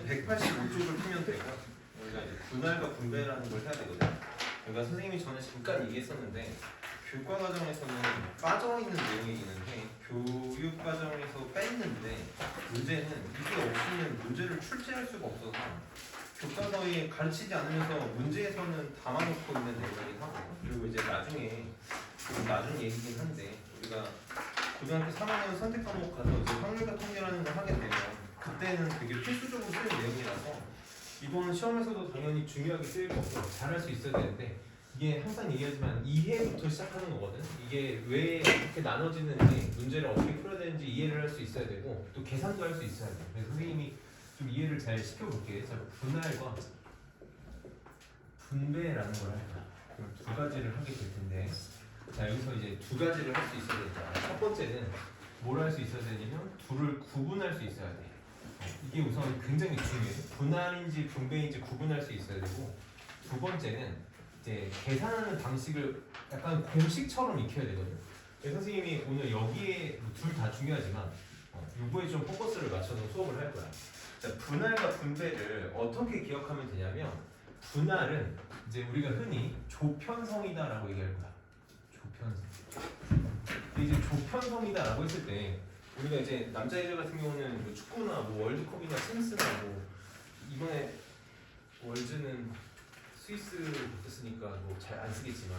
185쪽을 풀면 되고 우리가 이제 분할과 분배라는 걸 해야 되거든요. 그러니까 선생님이 전에 잠깐 얘기했었는데 교과 과정에서는 빠져있는 내용이 있는데 교육 과정에서 뺐는데 문제는 이게 없으면 문제를 출제할 수가 없어서 교과서에 가르치지 않으면서 문제에서는 담아놓고 있는 내용이긴 하고 그리고 이제 나중에 나중 얘기긴 한데 우리가 고등학교 3학년 선택 과목 가서 이제 확률과 통계라는 걸 하게 되면 그때는 되게 필수적으로 쓰는 내용이라서 이번 시험에서도 당연히 중요하게 쓰일 거고 잘할 수 있어야 되는데 이게 항상 얘기하지만 이해부터 시작하는 거거든. 이게 왜 이렇게 나눠지는지 문제를 어떻게 풀어야 되는지 이해를 할 수 있어야 되고 또 계산도 할 수 있어야 돼. 그래서 선생님이 좀 이해를 잘 시켜볼게요. 자, 분할과 분배라는 걸 할 거야. 그럼 두 가지를 하게 될 텐데 자 여기서 이제 두 가지를 할 수 있어야 된다. 첫 번째는 뭘 할 수 있어야 되냐면 둘을 구분할 수 있어야 돼. 이게 우선 굉장히 중요해. 분할인지 분배인지 구분할 수 있어야 되고 두 번째는 이제 계산하는 방식을 약간 공식처럼 익혀야 되거든요. 선생님이 오늘 여기에 둘 다 중요하지만 요거에 좀 포커스를 맞춰서 수업을 할 거야. 자, 분할과 분배를 어떻게 기억하면 되냐면 분할은 이제 우리가 흔히 조편성이다라고 얘기할 거야. 조편성. 이제 조편성이다라고 했을 때 우리가 이제 남자애들 같은 경우는 뭐 축구나 뭐 월드컵이나 테니스나 뭐 이번에 월즈는 스위스 붙었으니까 뭐 잘 안 쓰겠지만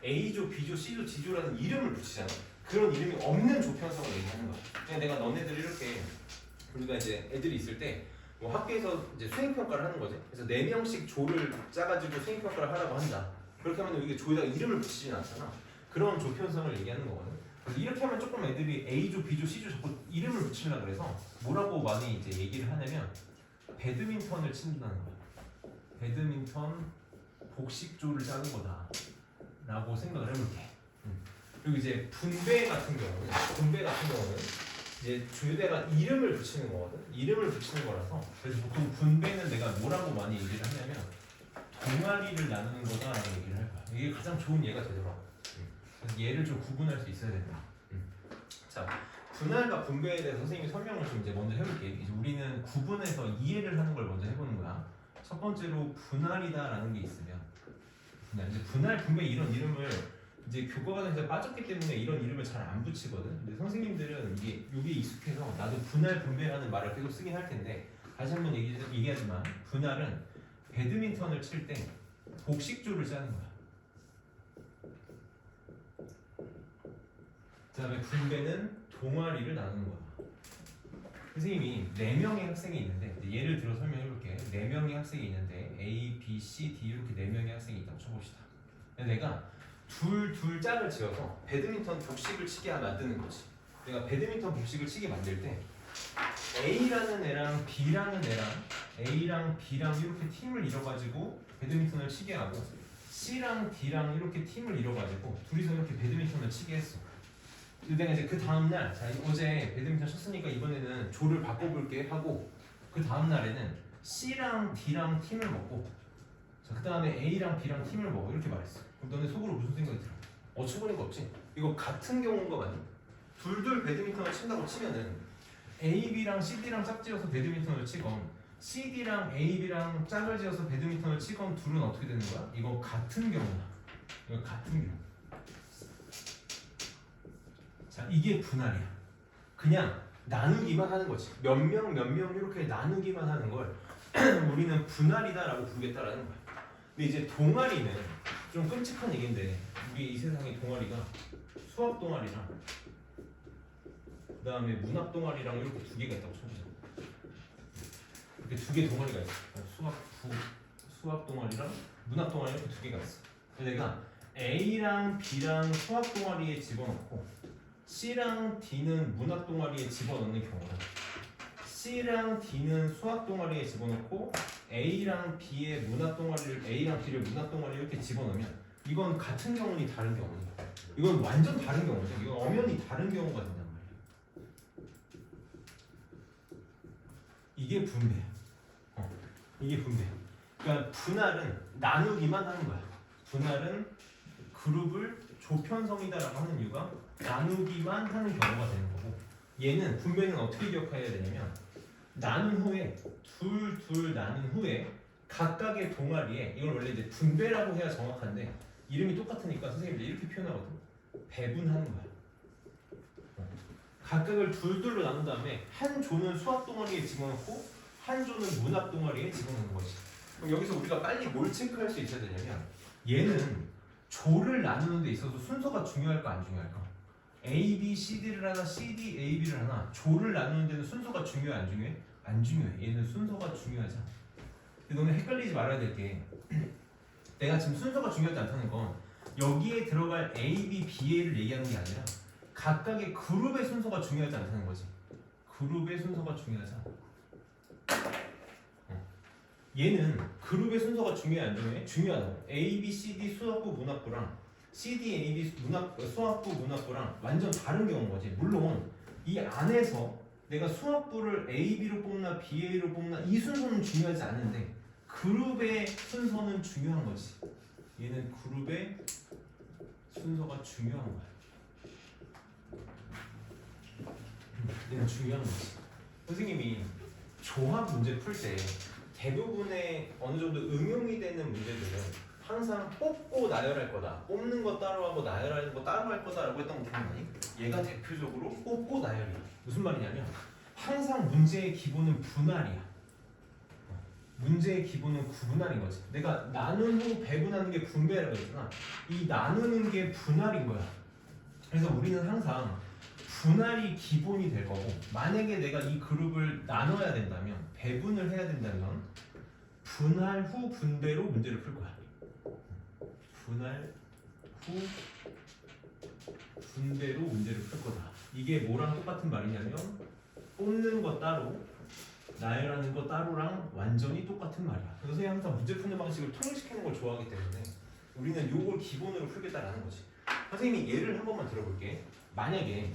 A조, B조, C조, D조라는 이름을 붙이잖아. 그런 이름이 없는 조편성을 얘기하는 거야. 그냥 내가 너네들 이렇게 우리가 이제 애들이 있을 때 뭐 학교에서 이제 수행평가를 하는 거지. 그래서 4명씩 조를 짜가지고 수행평가를 하라고 한다. 그렇게 하면 이게 조에다가 이름을 붙이진 않잖아. 그런 조편성을 얘기하는 거거든. 그래서 이렇게 하면 조금 애들이 A조, B조, C조 자꾸 이름을 붙이려고 그래서 뭐라고 많이 이제 얘기를 하냐면 배드민턴을 친다는 거야. 배드민턴 복식조를 짜는 거다 라고 생각을 해볼게. 그리고 이제 분배 같은 경우는 이제 조에다가 이름을 붙이는 거거든. 이름을 붙이는 거라서 그래서 보통 분배는 내가 뭐라고 많이 얘기를 하냐면 동아리를 나누는 거다라고 얘기를 할 거야. 이게 가장 좋은 예가 되더라고. 그래서 얘를 좀 구분할 수 있어야 된다. 자, 분할과 분배에 대해서 선생님이 설명을 좀 이제 먼저 해볼게. 이제 우리는 구분해서 이해를 하는 걸 먼저 해보는 거야. 첫 번째로 분할이다라는 게 있으면 이제 분할, 분배 이런 이름을 이제 교과과정에서 빠졌기 때문에 이런 이름을 잘 안 붙이거든. 근데 선생님들은 이게 여기에 익숙해서 나도 분할, 분배라는 말을 계속 쓰긴 할 텐데 다시 한번 얘기하지만 분할은 배드민턴을 칠 때 복식조를 짜는 거야. 그 다음에 분배는 동아리를 나누는 거야. 선생님이 4명의 학생이 있는데 예를 들어 설명해 볼게. 4명의 학생이 있는데 A, B, C, D 이렇게 4명의 학생이 있다고 쳐봅시다. 내가 둘 짝을 지어서 배드민턴 복식을 치게 만드는 거지. 내가 배드민턴 복식을 치게 만들 때 A라는 애랑 B라는 애랑 A랑 B랑 이렇게 팀을 이뤄가지고 배드민턴을 치게 하고 C랑 D랑 이렇게 팀을 이뤄가지고 둘이서 이렇게 배드민턴을 치게 했어. 근데 내가 이제 그 다음날 자 어제 배드민턴 쳤으니까 이번에는 조를 바꿔볼게 하고 그 다음날에는 C랑 D랑 팀을 먹고 자 그 다음에 A랑 B랑 팀을 먹어 이렇게 말했어. 그럼 너네 속으로 무슨 생각이 들어? 어처구니가 없지? 이거 같은 경우인 거 맞니? 둘 배드민턴을 친다고 치면은 A, B랑 C, D랑 짝지어서 배드민턴을 치건 C, D랑 A, B랑 짝을 지어서 배드민턴을 치건 둘은 어떻게 되는 거야? 이거 같은 경우야. 이거 같은 경우. 자, 이게 분할이야. 그냥 나누기만 하는 거지. 몇 명 이렇게 나누기만 하는 걸 우리는 분할이다라고 부르겠다라는 거야. 근데 이제 동아리는 좀 끔찍한 얘기인데 우리 이 세상의 동아리가 수학 동아리랑 그 다음에 문학 동아리랑 이렇게 두 개가 있다고 쳐보자. 이렇게 두 개 동아리가 있어. 수학 동아리랑 문학 동아리 이렇게 두 개가 있어. 그래서 내가 A랑 B랑 수학 동아리에 집어넣고 C랑 D는 문학 동아리에 집어넣는 경우는 C랑 D는 수학 동아리에 집어넣고 A랑 B의 문학 동아리를 A랑 B를 문학 동아리에 이렇게 집어넣으면 이건 같은 경우니 다른 경우니 이건 완전 다른 경우죠. 이건 엄연히 다른 경우가 된단 말이야. 이게 분배야. 이게 분배. 그러니까 분할은 나누기만 하는 거야. 분할은 그룹을 조편성이다라고 하는 이유가 나누기만 하는 경우가 되는 거고 얘는 분배는 어떻게 기억해야 되냐면 나눈 후에 둘 나눈 후에 각각의 동아리에 이걸 원래 이제 분배라고 해야 정확한데 이름이 똑같으니까 선생님이 이렇게 표현하거든. 배분하는 거야. 각각을 둘로 나눈 다음에 한 조는 수학 동아리에 집어넣고 한 조는 문학 동아리에 집어넣는 거지. 그럼 여기서 우리가 빨리 뭘 체크할 수 있어야 되냐면 얘는 조를 나누는 데 있어서 순서가 중요할까 안 중요할까? A, B, C, D를 하나, C, D, A, B를 하나. 조를 나누는 데는 순서가 중요해 안 중요해? 안 중요해. 얘는 순서가 중요하잖아. 근데 너는 헷갈리지 말아야 될 게 내가 지금 순서가 중요하지 않다는 건 여기에 들어갈 A, B, B, A를 얘기하는 게 아니라 각각의 그룹의 순서가 중요하지 않다는 거지. 그룹의 순서가 중요하잖아. 얘는 그룹의 순서가 중요해 안 중요해? 중요하다. A, B, C, D 수학부 문학부랑 C, D, A, B 수학부 문학부랑 완전 다른 경우인 거지. 물론 이 안에서 내가 수학부를 A, B로 뽑나 B, A로 뽑나 이 순서는 중요하지 않은데 그룹의 순서는 중요한 거지. 얘는 그룹의 순서가 중요한 거야. 얘는 중요한 거지. 선생님이 조합 문제 풀 때 대부분의 어느 정도 응용이 되는 문제들은 항상 뽑고 나열할 거다. 뽑는 거 따로 하고 나열하는 거 따로 할 거다라고 했던 거 기억나니? 얘가 대표적으로 뽑고 나열이야. 무슨 말이냐면 항상 문제의 기본은 분할이야. 문제의 기본은 구분할인 거지. 내가 나눈 후 배분하는 게 분배라고 했잖아. 이 나누는 게 분할인 거야. 그래서 우리는 항상 분할이 기본이 될 거고 만약에 내가 이 그룹을 나눠야 된다면 배분을 해야 된다면 분할 후 분배로 문제를 풀 거야. 분할 후 분배로 문제를 풀 거다. 이게 뭐랑 똑같은 말이냐면 뽑는 거 따로 나열하는 거 따로랑 완전히 똑같은 말이야. 그래서 선생님이 항상 문제 푸는 방식을 통일시키는 걸 좋아하기 때문에 우리는 요걸 기본으로 풀겠다라는 거지. 선생님이 예를 한 번만 들어볼게. 만약에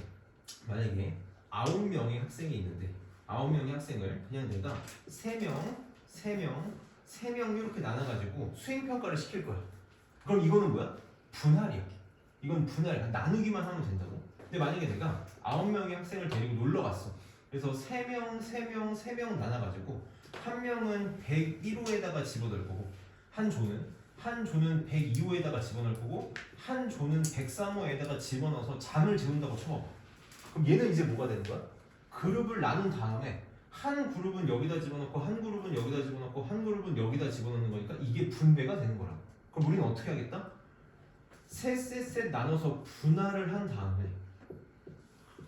9명의 학생이 있는데 9명의 학생을 그냥 내가 3명 이렇게 나눠가지고 수행평가를 시킬 거야. 그럼 이거는 뭐야? 분할이야. 이건 분할이야. 나누기만 하면 된다고. 근데 만약에 내가 9명의 학생을 데리고 놀러 갔어. 그래서 3명 나눠가지고 한 명은 101호에다가 집어넣을 거고 한 조는 102호에다가 집어넣을 거고 한 조는 103호에다가 집어넣어서 잠을 재운다고 쳐봐. 그럼 얘는 이제 뭐가 되는 거야? 그룹을 나눈 다음에 한 그룹은 여기다 집어넣고 한 그룹은 여기다 집어넣고 한 그룹은 여기다 집어넣는 거니까 이게 분배가 되는 거라. 그럼 우리는 어떻게 하겠다? 셋 나눠서 분할을 한 다음에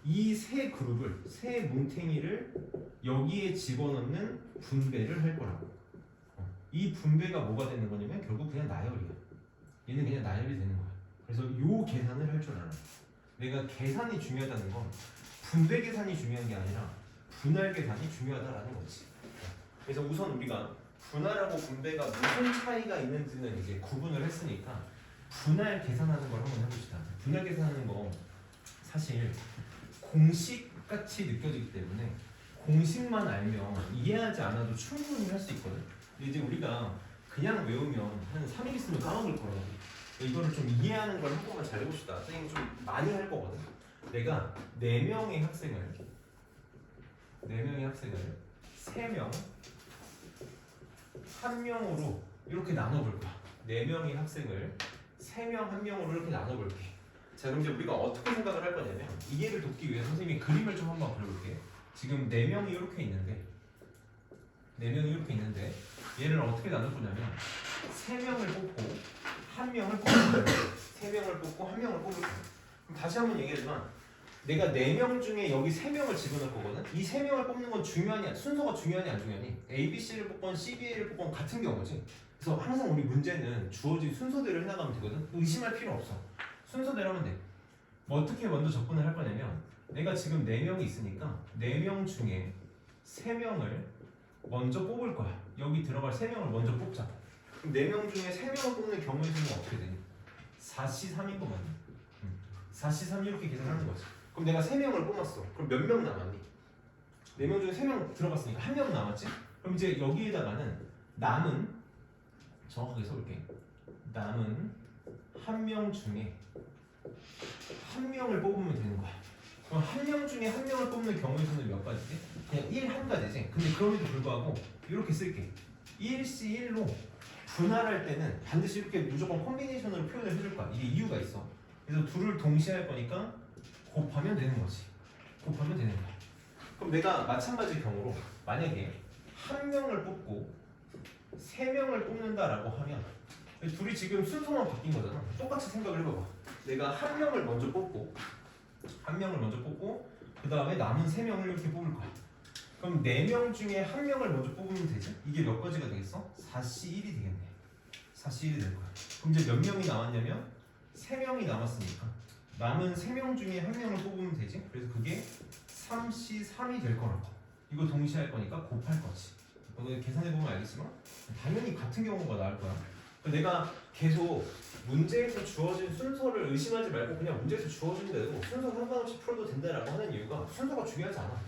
이 세 그룹을 세 뭉탱이를 여기에 집어넣는 분배를 할 거라고. 이 분배가 뭐가 되는 거냐면 결국 그냥 나열이야. 얘는 그냥 나열이 되는 거야. 그래서 요 계산을 할 줄 알아. 내가 계산이 중요하다는 건 분배 계산이 중요한 게 아니라 분할 계산이 중요하다라는 거지. 그래서 우선 우리가 분할하고 분배가 무슨 차이가 있는지는 이제 구분을 했으니까 분할 계산하는 걸 한번 해봅시다. 분할 계산하는 거 사실 공식 같이 느껴지기 때문에 공식만 알면 이해하지 않아도 충분히 할 수 있거든. 근데 이제 우리가 그냥 외우면 한 3일 있으면 까먹을 거라고. 이거를 좀 이해하는 걸 한 번만 잘 해봅시다. 선생님 좀 많이 할 거거든. 내가 4명의 학생을 3명 1명으로 이렇게 나눠볼 거야. 4명의 학생을 3명 1명으로 이렇게 나눠볼게. 자, 그럼 이제 우리가 어떻게 생각을 할 거냐면 이해를 돕기 위해 선생님이 그림을 좀 한번 그려볼게. 지금 4명이 이렇게 있는데 얘를 어떻게 나눌 거냐면 3명을 뽑고 1명을 뽑을 거야. 3명을 뽑고 1명을 뽑을 거야. 그럼 다시 한번 얘기하지만 내가 4명 중에 여기 3명을 집어넣을 거거든. 이 3명을 뽑는 건 중요하냐, 순서가 중요하냐 안 중요하니? A, B, C를 뽑건 C, B, A를 뽑건 같은 경우지. 그래서 항상 우리 문제는 주어진 순서대로 해나가면 되거든. 의심할 필요 없어. 순서대로 하면 돼. 뭐 어떻게 먼저 접근을 할 거냐면 내가 지금 4명이 있으니까 4명 중에 3명을 먼저 뽑을 거야. 여기 들어갈 3명을 먼저 뽑자. 그럼 4명 중에 3명을 뽑는 경우의 수는 어떻게 되니? 4C 3인 거 맞니? 4C 3 이렇게 계산하는 거지. 그럼 내가 3명을 뽑았어. 그럼 몇 명 남았니? 4명 중에 3명 들어갔으니까 1명 남았지? 그럼 이제 여기에다가는 남은 정확하게 써볼게. 남은 1명 중에 1명을 뽑으면 되는 거야. 그럼 한 명 중에 한 명을 뽑는 경우의 수는 몇 가지지? 그냥 1 한 가지지. 근데 그럼에도 불구하고 이렇게 쓸게. 1C1로 분할할 때는 반드시 이렇게 무조건 콤비네이션으로 표현을 해줄 거야. 이게 이유가 있어. 그래서 둘을 동시에 할 거니까 곱하면 되는 거지. 곱하면 되는 거야. 그럼 내가 마찬가지 경우로 만약에 한 명을 뽑고 세 명을 뽑는다라고 하면 둘이 지금 순서만 바뀐 거잖아. 똑같이 생각을 해봐봐. 내가 한 명을 먼저 뽑고 그 다음에 남은 세 명을 이렇게 뽑을 거야. 그럼 4명 중에 한 명을 먼저 뽑으면 되지? 이게 몇 가지가 되겠어? 4C1이 되겠네. 4C1이 될 거야. 그럼 이제 몇 명이 남았냐면 3명이 남았으니까 남은 3명 중에 한 명을 뽑으면 되지? 그래서 그게 3C3이 될 거라고. 이거 동시에 할 거니까 곱할 거지. 너네 계산해보면 알겠지만 당연히 같은 경우가 나올 거야. 내가 계속 문제에서 주어진 순서를 의심하지 말고 그냥 문제에서 주어진 대로 순서 상관없이 풀어도 된다라고 하는 이유가 순서가 중요하지 않아.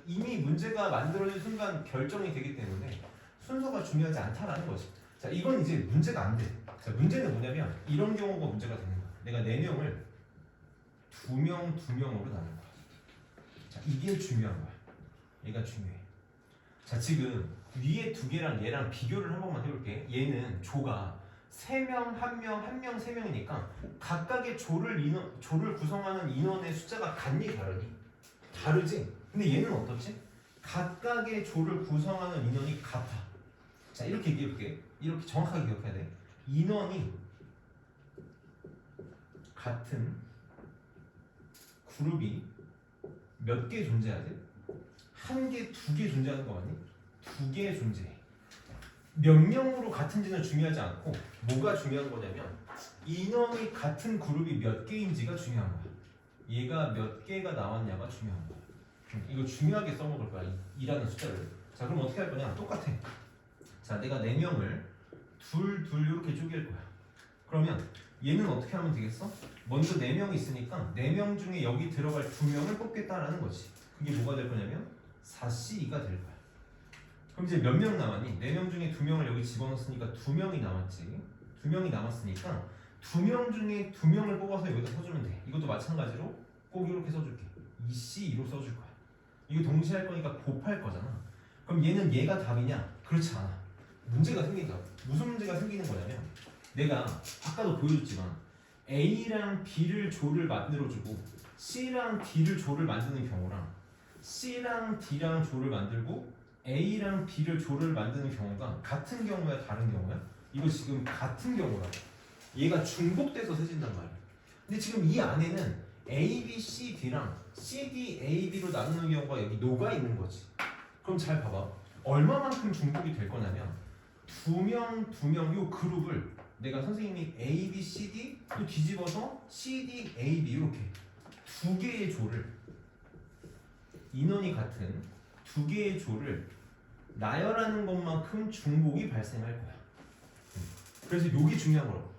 이미 문제가 만들어진 순간 결정이 되기 때문에 순서가 중요하지 않다라는 거지. 자, 이건 이제 문제가 안 돼. 자, 문제는 뭐냐면 이런 경우가 문제가 되는 거야. 내가 4명을 2명으로 나눈 거야. 자, 이게 중요한 거야. 얘가 중요해. 자, 지금 위에 두 개랑 얘랑 비교를 한 번만 해볼게. 얘는 조가 3명, 1명, 1명, 3명이니까 각각의 조를 구성하는 인원의 숫자가 같니 다르니? 다르지? 근데 얘는 어떻지? 각각의 조를 구성하는 인원이 같아. 자, 이렇게 얘기해볼게. 이렇게 정확하게 기억해야 돼. 인원이 같은 그룹이 몇 개 존재하지? 1개, 2개 존재하는 거 맞니? 2개 존재해. 몇 명으로 같은지는 중요하지 않고 뭐가 중요한 거냐면 인원이 같은 그룹이 몇 개인지가 중요한 거야. 얘가 몇 개가 나왔냐가 중요한 거야. 이거 중요하게 써먹을 거야. 2라는 숫자를. 자, 그럼 어떻게 할 거냐? 똑같아. 자, 내가 4명을 둘 이렇게 쪼갤 거야. 그러면 얘는 어떻게 하면 되겠어? 먼저 4명이 있으니까 4명 중에 여기 들어갈 2명을 뽑겠다라는 거지. 그게 뭐가 될 거냐면 4C2가 될 거야. 그럼 이제 몇 명 남았니? 4명 중에 2명을 여기 집어넣었으니까 2명이 남았지. 2명이 남았으니까 2명 중에 2명을 뽑아서 여기다 써주면 돼. 이것도 마찬가지로 꼭 이렇게 써줄게. 2C2로 써줄 거야. 이거 동시에 할 거니까 곱할 거잖아. 그럼 얘는 얘가 답이냐? 그렇지 않아. 문제가 생긴다. 무슨 문제가 생기는 거냐면 내가 아까도 보여줬지만 A랑 B를 조를 만들어주고 C랑 D를 조를 만드는 경우랑 C랑 D랑 조를 만들고 A랑 B를 조를 만드는 경우가 같은 경우야 다른 경우야? 이거 지금 같은 경우라고. 얘가 중복돼서 세진단 말이야. 근데 지금 이 안에는 A, B, C, D랑 C, D, A, B로 나누는 경우가 여기 녹아 있는 거지. 그럼 잘 봐봐. 얼마만큼 중복이 될 거냐면 2명 요 그룹을 내가 선생님이 A, B, C, D 또 뒤집어서 C, D, A, B 이렇게 2개의 조를 인원이 같은 2개의 조를 나열하는 것만큼 중복이 발생할 거야. 그래서 요게 중요한 거라고.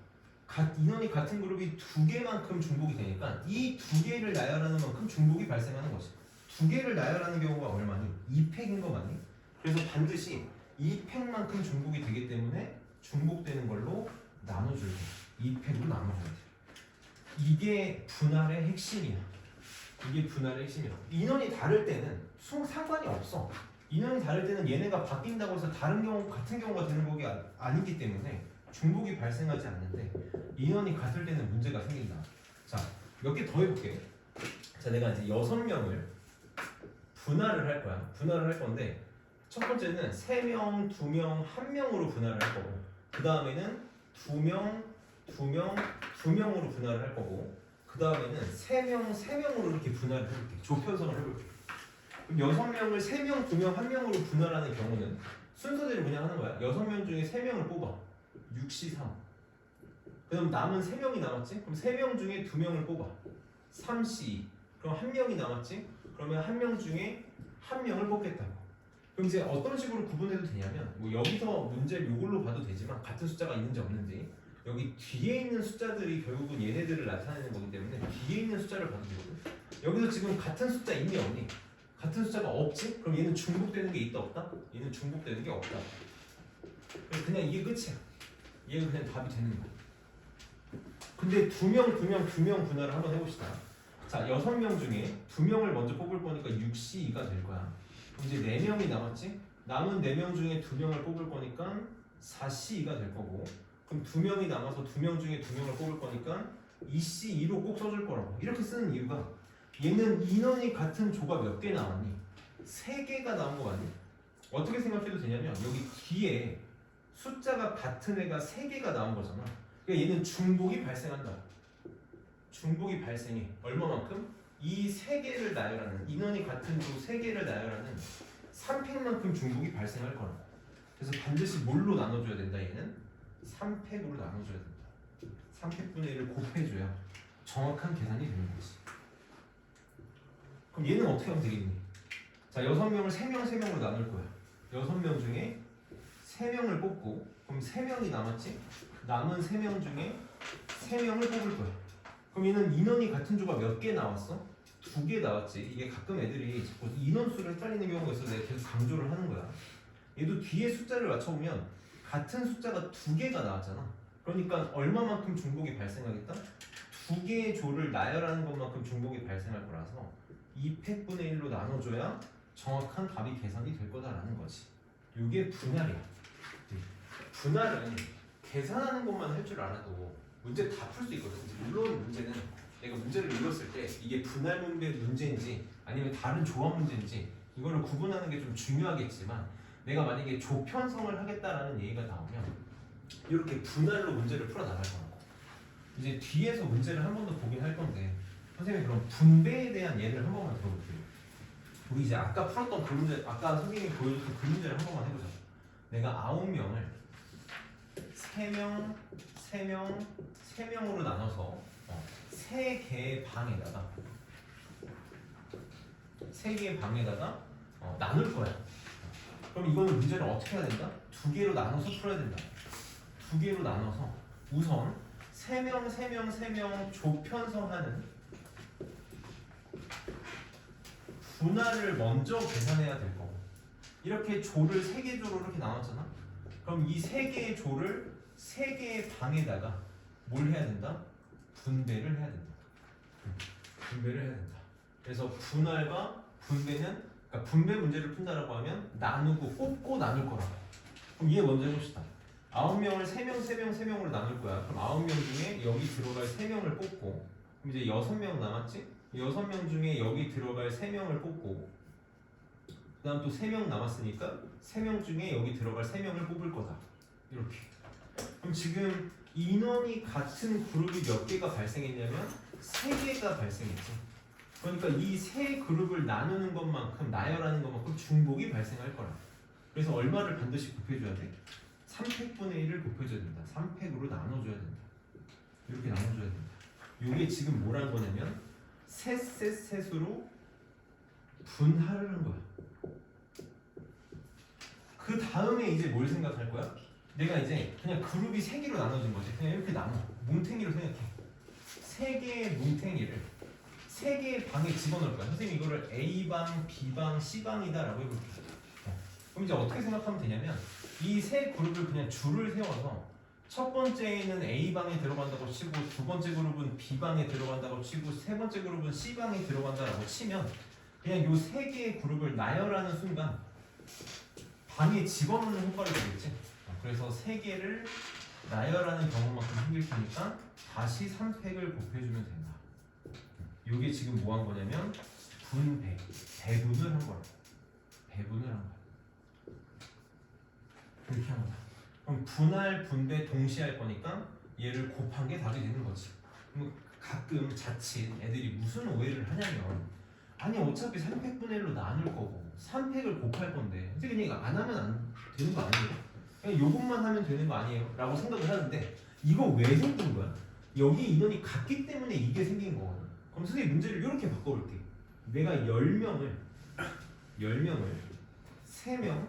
인원이 같은 그룹이 2개만큼 중복이 되니까 이 2개를 나열하는 만큼 중복이 발생하는 거지. 2개를 나열하는 경우가 얼마니? 2팩인 거 맞니? 그래서 반드시 2팩만큼 중복이 되기 때문에 중복되는 걸로 나눠줄 때 2팩으로 나눠줘야 돼. 이게 분할의 핵심이야. 이게 분할의 핵심이야. 인원이 다를 때는 상관이 없어. 인원이 다를 때는 얘네가 바뀐다고 해서 다른 경우 같은 경우가 되는 거기 아니기 때문에 중복이 발생하지 않는데 인원이 같을 때는 문제가 생긴다. 자, 몇 개 더 해볼게. 자, 내가 이제 6명을 분할을 할 거야. 분할을 할 건데 첫 번째는 3명, 2명, 1명으로 분할을 할 거고 그 다음에는 2명, 2명으로 분할을 할 거고 그 다음에는 3명, 3명으로 이렇게 분할을 해볼게. 조편성을 해볼게. 그럼 6명을 3명, 2명, 1명으로 분할하는 경우는 순서대로 그냥 하는 거야. 6명 중에 3명을 뽑아. 6C3. 그럼 남은 3명이 남았지? 그럼 3명 중에 2명을 뽑아. 3C2. 그럼 1명이 남았지? 그러면 1명 중에 1명을 뽑겠다고. 그럼 이제 어떤 식으로 구분해도 되냐면 뭐 여기서 문제를 이걸로 봐도 되지만 같은 숫자가 있는지 없는지 여기 뒤에 있는 숫자들이 결국은 얘네들을 나타내는 거기 때문에 뒤에 있는 숫자를 봐도 되거든. 여기서 지금 같은 숫자 있니 없니? 같은 숫자가 없지? 그럼 얘는 중복되는 게 있다 없다? 얘는 중복되는 게 없다. 그냥 이게 끝이야. 얘가 그냥 답이 되는 거야. 근데 2명 분할을 한번 해봅시다. 자, 자, 6명 중에 2명을 먼저 뽑을 거니까 6C2가 될 거야. 이제 4명이 남았지? 남은 4명 중에 2명을 뽑을 거니까 4C2가 될 거고, 그럼 2명이 남아서 2명 중에 2명을 뽑을 거니까 2C2로 꼭 써줄 거라고. 이렇게 쓰는 이유가 얘는 인원이 같은 조가 몇 개 나왔니? 3개가 나온 거 맞니? 어떻게 생각해도 되냐면 여기 뒤에 숫자가 같은 애가 3개가 나온 거잖아. 그러니까 얘는 중복이 발생한다. 중복이 발생해. 얼마만큼? 이 3개를 나열하는, 인원이 같은 조 3개를 나열하는 3팩만큼 중복이 발생할 거라고. 그래서 반드시 뭘로 나눠줘야 된다. 얘는 3팩으로 나눠줘야 된다. 3팩분의 1을 곱해줘야 정확한 계산이 되는 거지. 그럼 얘는 어떻게 하면 되겠니? 자, 6명을 3명으로 나눌 거야. 6명 중에 3명을 뽑고, 그럼 3명이 남았지? 남은 3명 중에 3명을 뽑을 거야. 그럼 얘는 인원이 같은 조가 몇 개 나왔어? 2개 나왔지. 이게 가끔 애들이 자꾸 인원수를 헷갈리는 경우가 있어서 내가 계속 강조를 하는 거야. 얘도 뒤에 숫자를 맞춰보면 같은 숫자가 2개가 나왔잖아. 그러니까 얼마만큼 중복이 발생하겠다? 2개의 조를 나열하는 것만큼 중복이 발생할 거라서 2팩분의 1로 나눠줘야 정확한 답이 계산이 될 거다라는 거지. 이게 분할이야. 분할은 계산하는 것만 할 줄 알아도 문제 다 풀 수 있거든. 물론 문제는 내가 문제를 읽었을 때 이게 분할 문제인지 아니면 다른 조합 문제인지 이거를 구분하는 게 좀 중요하겠지만, 내가 만약에 조 편성을 하겠다라는 얘기가 나오면 이렇게 분할로 문제를 풀어 나갈 거라고. 이제 뒤에서 문제를 한 번 더 보긴 할 건데, 선생님이 그럼 분배에 대한 예를 한 번만 들어볼게요. 우리 이제 아까 풀었던 그 문제, 아까 선생님이 보여줬던 그 문제를 한 번만 해보자. 내가 9명을 3명, 3명, 3명으로 나눠서 3개의 방에다가 나눌 거야. 그럼 이거는 문제를 어떻게 해야 된다? 2개로 나눠서 풀어야 된다. 2개로 나눠서 우선 3명, 3명, 3명 조 편성하는 분할을 먼저 계산해야 될 거고, 이렇게 조를 3개 조로 이렇게 나눴잖아. 그럼 이 3개의 조를 3개의 방에다가 뭘 해야 된다? 분배를 해야 된다. 분배를 해야 된다. 그래서 분할과 분배는, 그러니까 분배 문제를 푼다라고 하면 나누고 뽑고 나눌 거라고. 그럼 얘 먼저 해봅시다. 9명을 3명, 3명, 3명으로 나눌 거야. 그럼 9명 중에 여기 들어갈 3명을 뽑고, 그럼 이제 6명 남았지? 6명 중에 여기 들어갈 3명을 뽑고, 그 다음 또 3명 남았으니까 3명 중에 여기 들어갈 3명을 뽑을 거다. 이렇게. 그럼 지금 인원이 같은 그룹이 몇 개가 발생했냐면 3개가 발생했지. 그러니까 이 세 그룹을 나누는 것만큼, 나열하는 것만큼 중복이 발생할 거라. 그래서 얼마를 반드시 곱해줘야 돼? 3팩분의 1을 곱해줘야 된다. 3팩으로 나눠줘야 된다. 이렇게 나눠줘야 된다. 이게 지금 뭐란 거냐면 셋으로 분할을 한 거야. 그 다음에 이제 뭘 생각할 거야? 내가 이제 그냥 그룹이 3개로 나눠진 거지. 그냥 이렇게 나눠. 뭉탱이로 생각해. 3개의 뭉탱이를 3개의 방에 집어넣을 거야. 선생님 이거를 A방, B방, C방이다라고 해볼게. 그럼 이제 어떻게 생각하면 되냐면 이 세 그룹을 그냥 줄을 세워서 첫 번째는 A방에 들어간다고 치고, 두 번째 그룹은 B방에 들어간다고 치고, 세 번째 그룹은 C방에 들어간다고 치면 그냥 요 3개의 그룹을 나열하는 순간 방에 집어넣는 효과를 보겠지. 그래서 3개를 나열하는 경우만큼 생길 테니까 다시 3팩을 곱해주면 된다. 이게 지금 뭐 한 거냐면 배분을 한 거라. 배분을 한 거야. 이렇게 한 거다. 그럼 분할, 분배 동시에 할 거니까 얘를 곱한 게 답이 되는 거지. 그럼 가끔 자칫 애들이 무슨 오해를 하냐면, 아니 어차피 3팩분의 1로 나눌 거고 3팩을 곱할 건데 선생님 이거 안 하면 안 되는 거 아니에요? 그냥 요것만 하면 되는 거 아니에요? 라고 생각을 하는데, 이거 왜 생긴 거야? 여기 인원이 같기 때문에 이게 생긴 거거든. 그럼 선생님 문제를 이렇게 바꿔볼게. 내가 10명을 3명,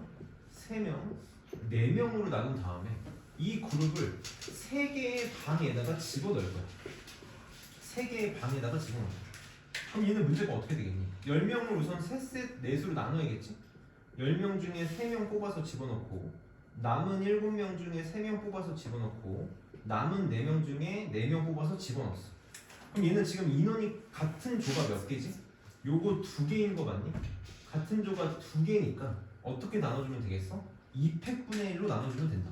4명으로 나눈 다음에 이 그룹을 3개의 방에다가 집어넣을 거야. 3개의 방에다가 집어넣을 거야. 그럼 얘는 문제가 어떻게 되겠니? 10명을 우선 셋 넷으로 나눠야겠지? 10명 중에 3명 뽑아서 집어넣고, 남은 7명 중에 3명 뽑아서 집어넣고, 남은 4명 중에 4명 뽑아서 집어넣었어. 그럼 얘는 지금 인원이 같은 조가 몇 개지? 요거 2개인 거 맞니? 같은 조가 2개니까 어떻게 나눠주면 되겠어? 2팩분의 1로 나눠주면 된다.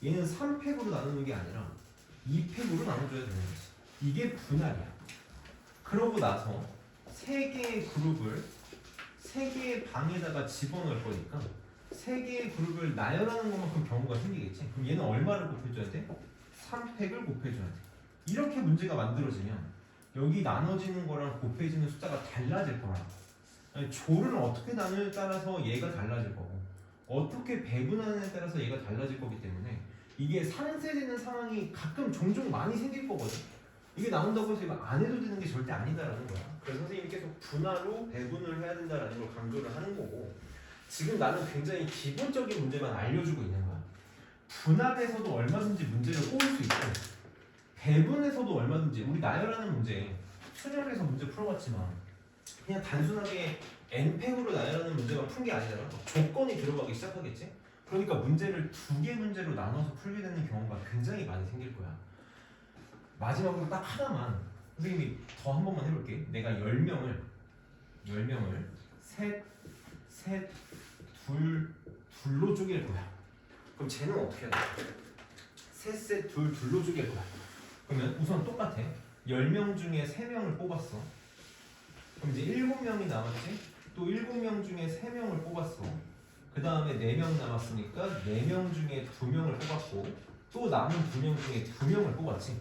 얘는 3팩으로 나누는 게 아니라 2팩으로 나눠줘야 되는 거지. 이게 분할이야. 그러고 나서 3개의 그룹을 3개의 방에다가 집어넣을 거니까 3개의 그룹을 나열하는 것만큼 경우가 생기겠지. 그럼 얘는 얼마를 곱해줘야 돼? 3팩을 곱해줘야 돼. 이렇게 문제가 만들어지면 여기 나눠지는 거랑 곱해지는 숫자가 달라질 거라. 아니, 조를 어떻게 나누냐에 따라서 얘가 달라질 거고 어떻게 배분하느냐에 따라서 얘가 달라질 거기 때문에 이게 상쇄되는 상황이 가끔 종종 많이 생길 거거든. 이게 나온다고 해서 이거 안 해도 되는 게 절대 아니다라는 거야. 그래서 선생님이 계속 분할로 배분을 해야 된다라는 걸 강조를 하는 거고 지금 나는 굉장히 기본적인 문제만 알려주고 있는 거야. 분할에서도 얼마든지 문제를 꼬을 수 있고 배분에서도 얼마든지 우리 나열하는 문제 수련에서 문제 풀어봤지만 그냥 단순하게 n팩으로 나열하는 문제만 푼 게 아니잖아. 조건이 들어가기 시작하겠지. 그러니까 문제를 2개 문제로 나눠서 풀게 되는 경우가 굉장히 많이 생길 거야. 마지막으로 딱 하나만 선생님이 더 한 번만 해볼게. 내가 10명을 셋, 둘로 쪼갤 거야. 그럼 쟤는 어떻게 해야 돼? 셋, 둘로 쪼갤 거야. 그러면 우선 똑같아. 10명 중에 3명을 뽑았어. 그럼 이제 7명이 남았지? 또 7명 중에 3명을 뽑았어. 그 다음에 4명 남았으니까 4명 중에 2명을 뽑았고 또 남은 2명 중에 2명을 뽑았지.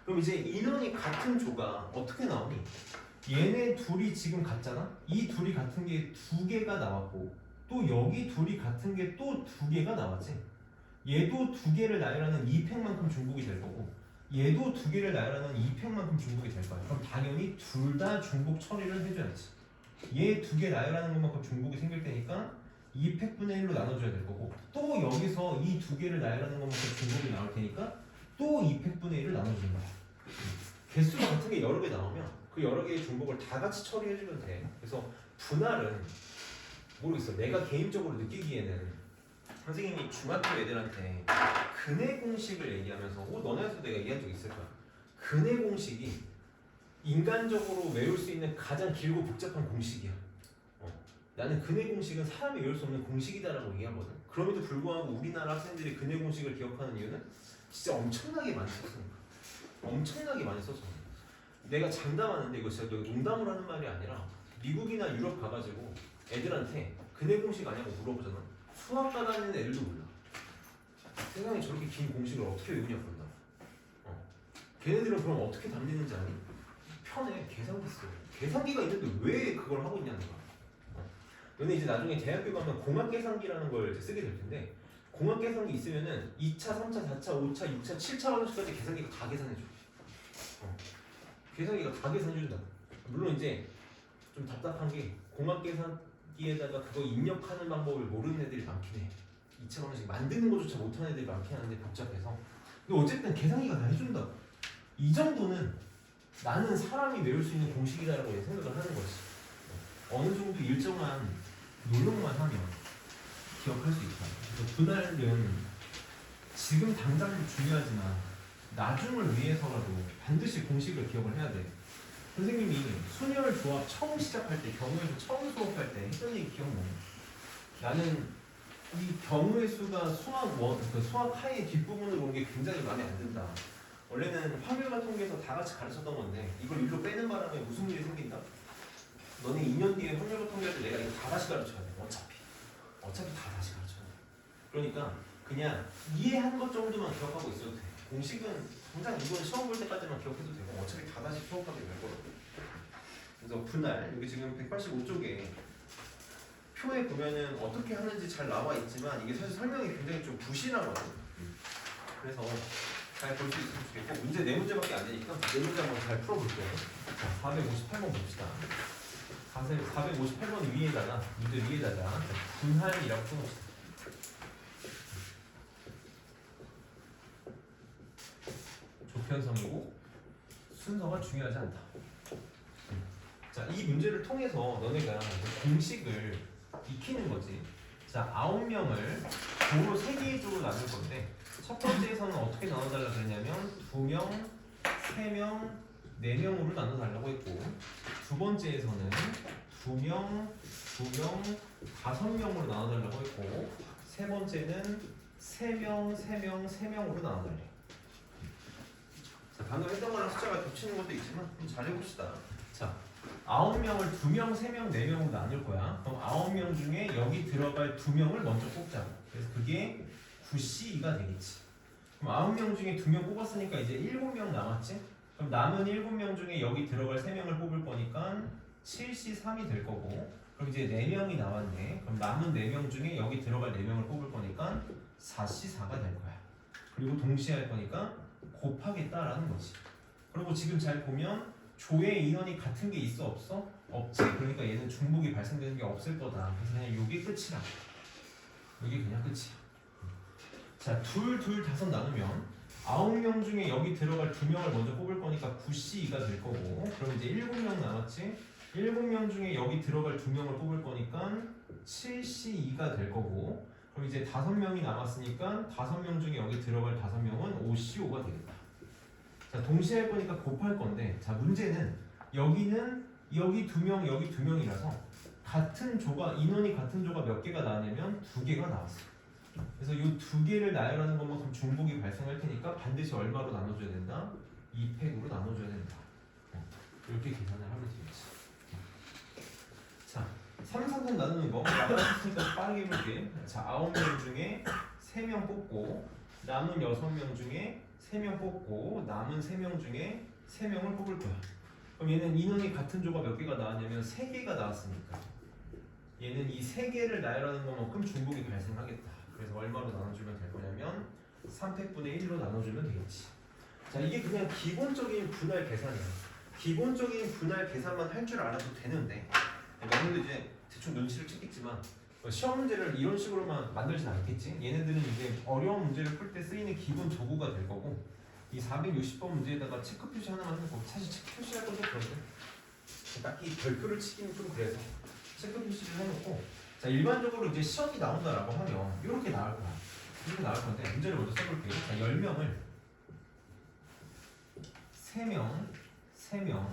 그럼 이제 인원이 같은 조가 어떻게 나오니? 얘네 둘이 지금 같잖아? 이 둘이 같은 게 2개가 나왔고 또 여기 둘이 같은 게 또 2개가 나왔지. 얘도 2개를 나열하는 2팩만큼 중복이 될 거고 얘도 2개를 나열하는 2팩만큼 중복이 될 거야. 그럼 당연히 둘 다 중복 처리를 해줘야지. 얘 2개 나열하는 것만큼 중복이 생길 테니까 2팩분의 1로 나눠줘야 될 거고 또 여기서 이 2개를 나열하는 것만큼 중복이 나올 테니까 또 2팩분의 1을 나눠주는 거야. 개수가 같은 게 여러 개 나오면 그 여러 개의 중복을 다 같이 처리해주면 돼. 그래서 분할은 모르겠어. 내가 개인적으로 느끼기에는 선생님이 중학교 애들한테 근해 공식을 얘기하면서 너네한테도 내가 얘기한 적 있을 거야. 근해 공식이 인간적으로 외울 수 있는 가장 길고 복잡한 공식이야. 나는 근해 공식은 사람이 외울 수 없는 공식이다라고 얘기하거든. 그럼에도 불구하고 우리나라 학생들이 근해 공식을 기억하는 이유는 진짜 엄청나게 많이 썼으니까. 엄청나게 많이 썼어. 내가 장담하는데 이거 진짜 농담을 하는 말이 아니라 미국이나 유럽 가가지고 애들한테 근해 공식 아냐고 물어보잖아. 수학과 다니는 애들도 몰라. 세상에 저렇게 긴 공식을 어떻게 외우냐 본다. 걔네들은 그럼 어떻게 담리는지 아니? 편해. 계산기 써. 계산기가 있는데 왜 그걸 하고 있냐는 거야. 너네 이제 나중에 대학교 가면 공학계산기라는 걸 이제 쓰게 될 텐데 공학계산기 있으면은 2차, 3차, 4차, 5차, 6차, 7차 방식까지 계산기가 다 계산해줘. 계산기가 다 계산해준다. 물론 이제 좀 답답한 게 공학계산기에다가 그거 입력하는 방법을 모르는 애들이 많긴 해. 2차 방식 만드는 것조차 못하는 애들이 많긴 한데 복잡해서. 근데 어쨌든 계산기가 다 해준다. 이 정도는 나는 사람이 외울 수 있는 공식이다라고 생각을 하는 거지. 어느 정도 일정한 노력만 하면 기억할 수 있다. 그래서 분할은 지금 당장도 중요하지만 나중을 위해서라도 반드시 공식을 기억을 해야 돼. 선생님이 순열 조합 처음 시작할 때 경우의 수 처음 수업할 때 했던 얘기 기억나? 나는 이 경우의 수가 수학 하의 뒷부분을 보는 게 굉장히 마음에 안 든다. 원래는 확률과 통계에서 다 같이 가르쳤던 건데 이걸 일로 빼는 바람에 무슨 일이 생긴다? 너네 2년 뒤에 확률과 통계할 때 내가 이거 다 다시 가르쳐야 돼. 어차피 다 다시 가르쳐야 돼. 그러니까 그냥 이해한 것 정도만 기억하고 있어도 돼. 공식은 당장 이건 시험 볼 때까지만 기억해도 되고 어차피 다 다시 수업하게 될 거라고. 그래서 분할 여기 지금 185쪽에 표에 보면은 어떻게 하는지 잘 나와 있지만 이게 사실 설명이 굉장히 좀 부실하거든. 그래서 잘 볼 수 있으면 좋겠고 문제 4문제밖에 안 되니까 4문제 한번 잘 풀어볼게요. 자, 458번 봅시다. 458번 위에다가 문제 위에다가 분할이라고 써놓읍시다. 조편성이고 순서가 중요하지 않다. 자, 이 문제를 통해서 너네가 공식을 익히는 거지. 자, 9명을 조로 3개의 조로 나눌 건데 첫 번째에서는 어떻게 나눠달라 그랬냐면 2명, 3명, 4명으로 나눠달라고 했고, 두 번째에서는 2명, 2명, 5명으로 나눠달라고 했고, 세 번째는 3명, 3명, 3명으로 나눠달래. 자, 방금 했던 거랑 숫자가 겹치는 것도 있지만 좀 잘해봅시다. 자, 9명을 2명, 3명, 4명으로 나눌 거야. 그럼 9명 중에 여기 들어갈 2명을 먼저 뽑자고. 그래서 그게 9C2가 되겠지. 그럼 9명 중에 2명 뽑았으니까 이제 7명 남았지? 그럼 남은 7명 중에 여기 들어갈 3명을 뽑을 거니까 7C3이 될 거고, 그럼 이제 4명이 남았네. 그럼 남은 4명 중에 여기 들어갈 4명을 뽑을 거니까 4C4가 될 거야. 그리고 동시에 할 거니까 곱하겠다라는 거지. 그리고 지금 잘 보면 조의 인원이 같은 게 있어 없어? 없지. 그러니까 얘는 중복이 발생되는 게 없을 거다. 그래서 그냥 요게 끝이라. 이게 그냥 끝이야. 자, 둘, 다섯 나누면 9명 중에 여기 들어갈 2명을 먼저 뽑을 거니까 9C2가 될 거고, 그럼 이제 7명 남았지? 7명 중에 여기 들어갈 2명을 뽑을 거니까 7C2가 될 거고, 그럼 이제 5명이 남았으니까 5명 중에 여기 들어갈 5명은 5C5가 되겠다. 자, 동시에 할 거니까 곱할 건데, 자, 문제는 여기는 여기 2명, 여기 2명이라서 같은 조가, 인원이 같은 조가 몇 개가 나왔냐면 2개가 나왔어. 그래서 이 2개를 나열하는 것만큼 중복이 발생할 테니까 반드시 얼마로 나눠줘야 된다? 2팩으로 나눠줘야 된다. 이렇게 계산을 하면 되겠지. 자, 3, 4선 나누는 거 나눴으니까 빠르게 해볼게. 자, 9명 중에 3명 뽑고, 남은 6명 중에 3명 뽑고, 남은 3명 중에 3명을 뽑을 거야. 그럼 얘는 인원이 같은 조가 몇 개가 나왔냐면 3개가 나왔으니까 얘는 이 3개를 나열하는 것만큼 중복이 발생하겠다. 그래서 얼마로 나눠주면 될 거냐면 3팩분의 1로 나눠주면 되겠지. 자, 이게 그냥 기본적인 분할 계산이야. 기본적인 분할 계산만 할 줄 알아도 되는데, 너희도 이제 대충 눈치를 채겠지만 시험 문제를 이런 식으로만 만들진 않겠지. 얘네들은 이제 어려운 문제를 풀 때 쓰이는 기본 도구가 될 거고, 이 460번 문제에다가 체크 표시 하나만 해고, 사실 체크 표시할 것도 그런데 딱히 별표를 치기는 좀 그래서 체크 표시를 해놓고, 자, 일반적으로 이제 시험이 나온다라고 하면 이렇게 나올 거야. 이렇게 나올 건데, 문제를 먼저 써볼게요. 자, 10명을 3명, 3명,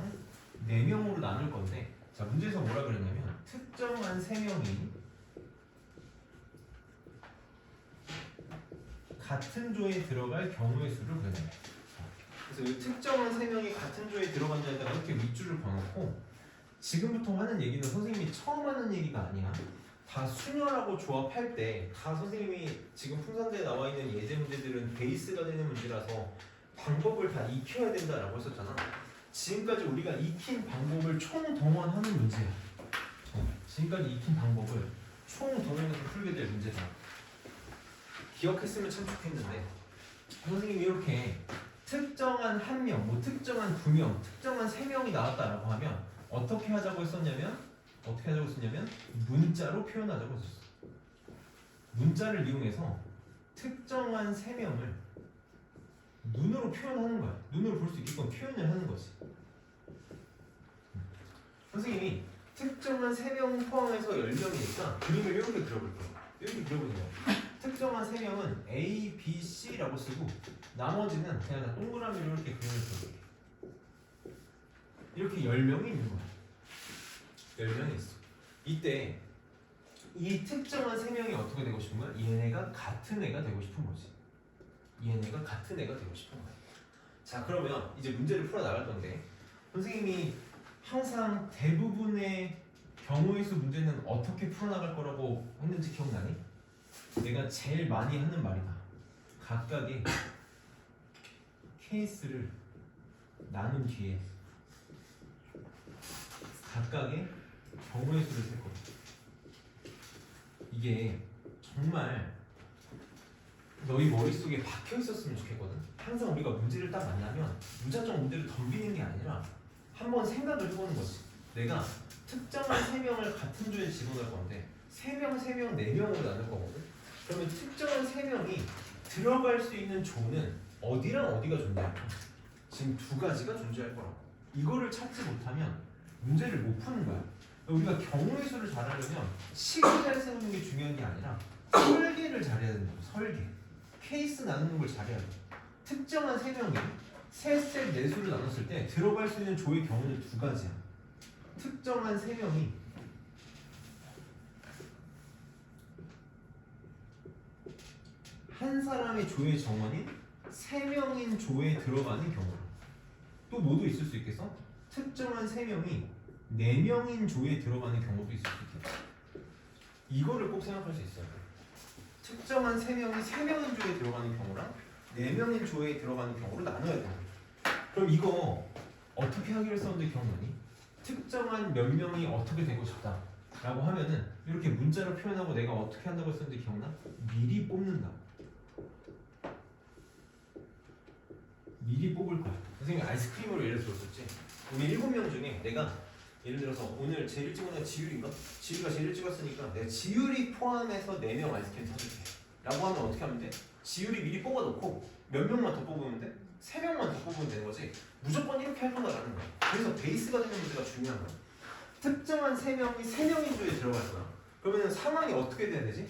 4명으로 나눌 건데, 자, 문제에서 뭐라 그랬냐면 특정한 3명이 같은 조에 들어갈 경우의 수를 구해내요. 그래서 이 특정한 3명이 같은 조에 들어간다에다가 이렇게 밑줄을 그어놓고, 지금부터 하는 얘기는 선생님이 처음 하는 얘기가 아니야. 다 수녀라고 조합할 때 다 선생님이 지금 풍산대에 나와 있는 예제 문제들은 베이스가 되는 문제라서 방법을 다 익혀야 된다라고 했었잖아. 지금까지 우리가 익힌 방법을 총동원하는 문제야. 지금까지 익힌 방법을 총동원해서 풀게 될 문제다. 기억했으면 참 좋겠는데, 선생님이 이렇게 특정한 1명, 뭐 특정한 2명, 특정한 3명이 나왔다라고 하면 어떻게 하자고 했었냐면 문자로 표현하자고 했었어. 문자를 이용해서 특정한 3명을 눈으로 표현하는 거야. 눈으로 볼 수 있게끔 표현을 하는 거지. 선생님이 특정한 3명 포함해서 10명이니까 그림을 이렇게 그려볼 거야. 이렇게 그려보세요. 특정한 3명은 A, B, C라고 쓰고, 나머지는 그냥 다 동그라미로 이렇게 그림을 그려볼게. 이렇게 10명이 있는 거야. 10명이 있어. 이때 이 특정한 3명이 어떻게 되고 싶은 거야? 얘네가 같은 애가 되고 싶은 거지. 얘네가 같은 애가 되고 싶은 거야. 자, 그러면 이제 문제를 풀어 나갈 건데, 선생님이 항상 대부분의 경우의 수 문제는 어떻게 풀어 나갈 거라고 했는지 기억나니? 내가 제일 많이 하는 말이다. 각각의 케이스를 나눈 뒤에 각각의 경우의 수를 셀 거다. 이게 정말 너희 머릿속에 박혀 있었으면 좋겠거든. 항상 우리가 문제를 딱 만나면 무작정 문제를 덤비는 게 아니라 한번 생각을 해보는 거지. 내가 특정한 3명을 같은 조에 집어넣을 건데 3명, 4명으로 나눌 거거든. 그러면 특정한 3명이 들어갈 수 있는 조는 어디랑 어디가 존재할까? 지금 2가지가 존재할 거라고. 이거를 찾지 못하면 문제를 못 푸는 거야. 우리가 경우의 수를 잘하려면 식을 잘 세우는 게 중요한 게 아니라 설계를 잘해야 된다고. 설계. 케이스 나누는 걸 잘해야 돼. 특정한 3명이 세 셋 내수를 나눴을 때 들어갈 수 있는 조의 경우는 두 가지야. 특정한 세 명이 한 사람의 조의 정원인 세 명인 조에 들어가는 경우. 또 뭐도 있을 수 있겠어? 특정한 세 명이 네 명인 조에 들어가는 경우도 있을 수 있겠다. 이거를 꼭 생각할 수 있어요. 특정한 세 명이 세 명인 조에 들어가는 경우랑 네 명인 조에 들어가는 경우를 나눠야 돼. 그럼 이거 어떻게 하기로 했었는데 기억나니? 특정한 몇 명이 어떻게 되고 싶다 라고 하면은 이렇게 문자로 표현하고 내가 어떻게 한다고 했었는데 기억나? 미리 뽑는다. 미리 뽑을 거야. 선생님이 아이스크림으로 예를 들었었지. 우리 7명 중에 내가 예를 들어서 오늘 제일 일찍 오는 지율인가? 지율이가 제일 일찍 왔으니까 내가 지율이 포함해서 4명 아이스크림 사줄게 라고 하면 어떻게 하면 돼? 지율이 미리 뽑아놓고 몇 명만 더 뽑으면 돼? 3명만 더 뽑으면 되는 거지. 무조건 이렇게 할 거다라는 거야. 그래서 베이스가 되는 문제가 중요한 거야. 특정한 3명이 3명인 조에 들어갈 거야. 그러면 상황이 어떻게 돼야 되지?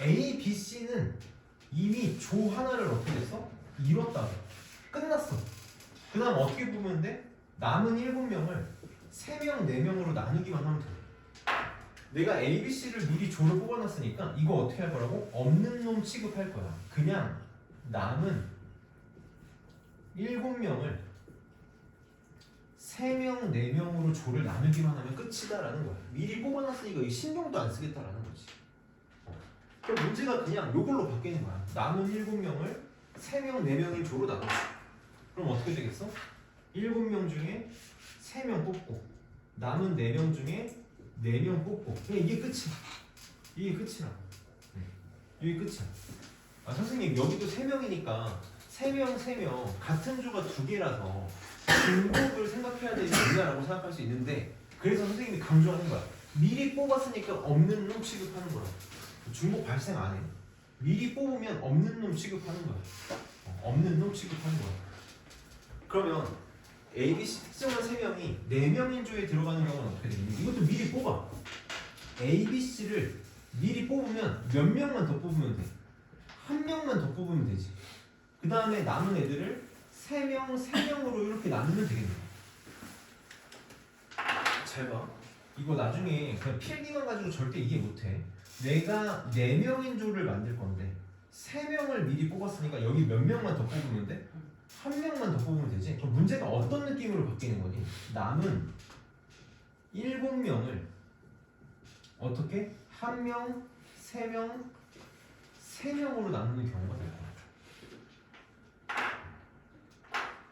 A, B, C는 이미 조 하나를 어떻게 됐어? 이뤘다. 끝났어. 그 다음 어떻게 보면 돼? 남은 7명을 3명, 4명으로 나누기만 하면 돼. 내가 A, B, C를 미리 조를 뽑아놨으니까 이거 어떻게 할 거라고? 없는 놈 취급할 거야. 그냥 남은 7명을 3명, 4명으로 조를 나누기만 하면 끝이다라는 거야. 미리 뽑아놨으니까 이 신경도 안 쓰겠다라는 거지. 그럼 문제가 그냥 요걸로 바뀌는 거야. 남은 7명을 3명, 4명인 조로 나눴어. 그럼 어떻게 되겠어? 7명 중에 3명 뽑고 남은 4명 중에 4명 뽑고 그냥 이게 끝이야. 이게 끝이야. 이게 끝이야. 아 선생님 여기도 3명이니까 3명, 3명 같은 조가 2개라서 중복을 생각해야 되지 않냐라고 생각할 수 있는데 그래서 선생님이 강조하는 거야. 미리 뽑았으니까 없는 놈 취급하는 거야. 중복 발생 안 해. 미리 뽑으면 없는 놈 취급하는 거야. 없는 놈 취급하는 거야. 그러면 A, B, C 특정한 3명이 4명인 조에 들어가는 경우는 어떻게 되겠니? 이것도 미리 뽑아. A, B, C를 미리 뽑으면 몇 명만 더 뽑으면 돼. 한 명만 더 뽑으면 되지. 그 다음에 남은 애들을 3명, 3명으로 이렇게 나누면 되겠네. 잘 봐. 이거 나중에 그냥 필기만 가지고 절대 이해 못해. 내가 4명인 조를 만들 건데 3명을 미리 뽑았으니까 여기 몇 명만 더 뽑으면 돼? 한 명만 더 뽑으면 되지. 그럼 문제가 어떤 느낌으로 바뀌는 거니? 남은 7명을 어떻게? 1명, 3명, 3명으로 나누는 경우가 될 거야.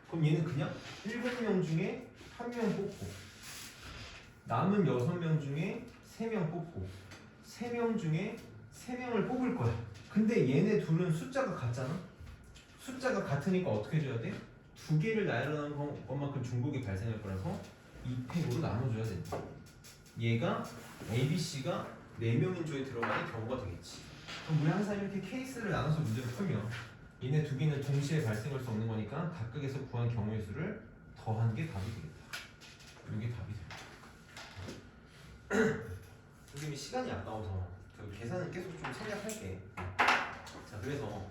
그럼 얘는 그냥 7명 중에 1명 뽑고 남은 6명 중에 3명 뽑고 3명 중에 3명을 뽑을 거야. 근데 얘네 둘은 숫자가 같잖아? 숫자가 같으니까 어떻게 해줘야 돼? 2개를 나열하는 것만큼 중복이 발생할 거라서 2팩으로 나눠줘야 된다. 얘가 A, B, C가 4명인 조에 들어가는 경우가 되겠지. 그럼 우리 항상 이렇게 케이스를 나눠서 문제를 풀면 얘네 2개는 동시에 발생할 수 없는 거니까 각각에서 구한 경우의 수를 더한 게 답이 되겠다. 이게 답이 되겠다. 선생님이 시간이 아까워서 그 계산은 계속 좀 생략할게. 자 그래서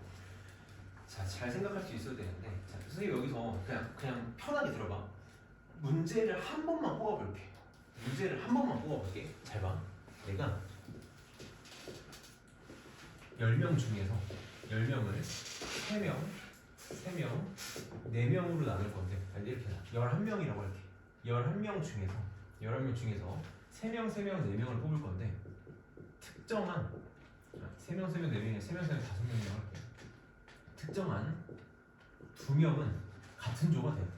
잘 생각할 수 있어야 되는데 자 선생님 여기서 그냥 편하게 들어봐. 문제를 한 번만 뽑아볼게. 문제를 한 번만 뽑아볼게. 잘 봐. 내가 10명 중에서 10명을 3명, 3명, 4명으로 나눌 건데 이렇게 11명이라고 할게. 11명 중에서 3명, 3명, 4명을 뽑을 건데 특정한 3명, 3명, 4명이야. 3명, 3명, 5명이라고 할게. 특정한 2명은 같은 조가 돼야 돼.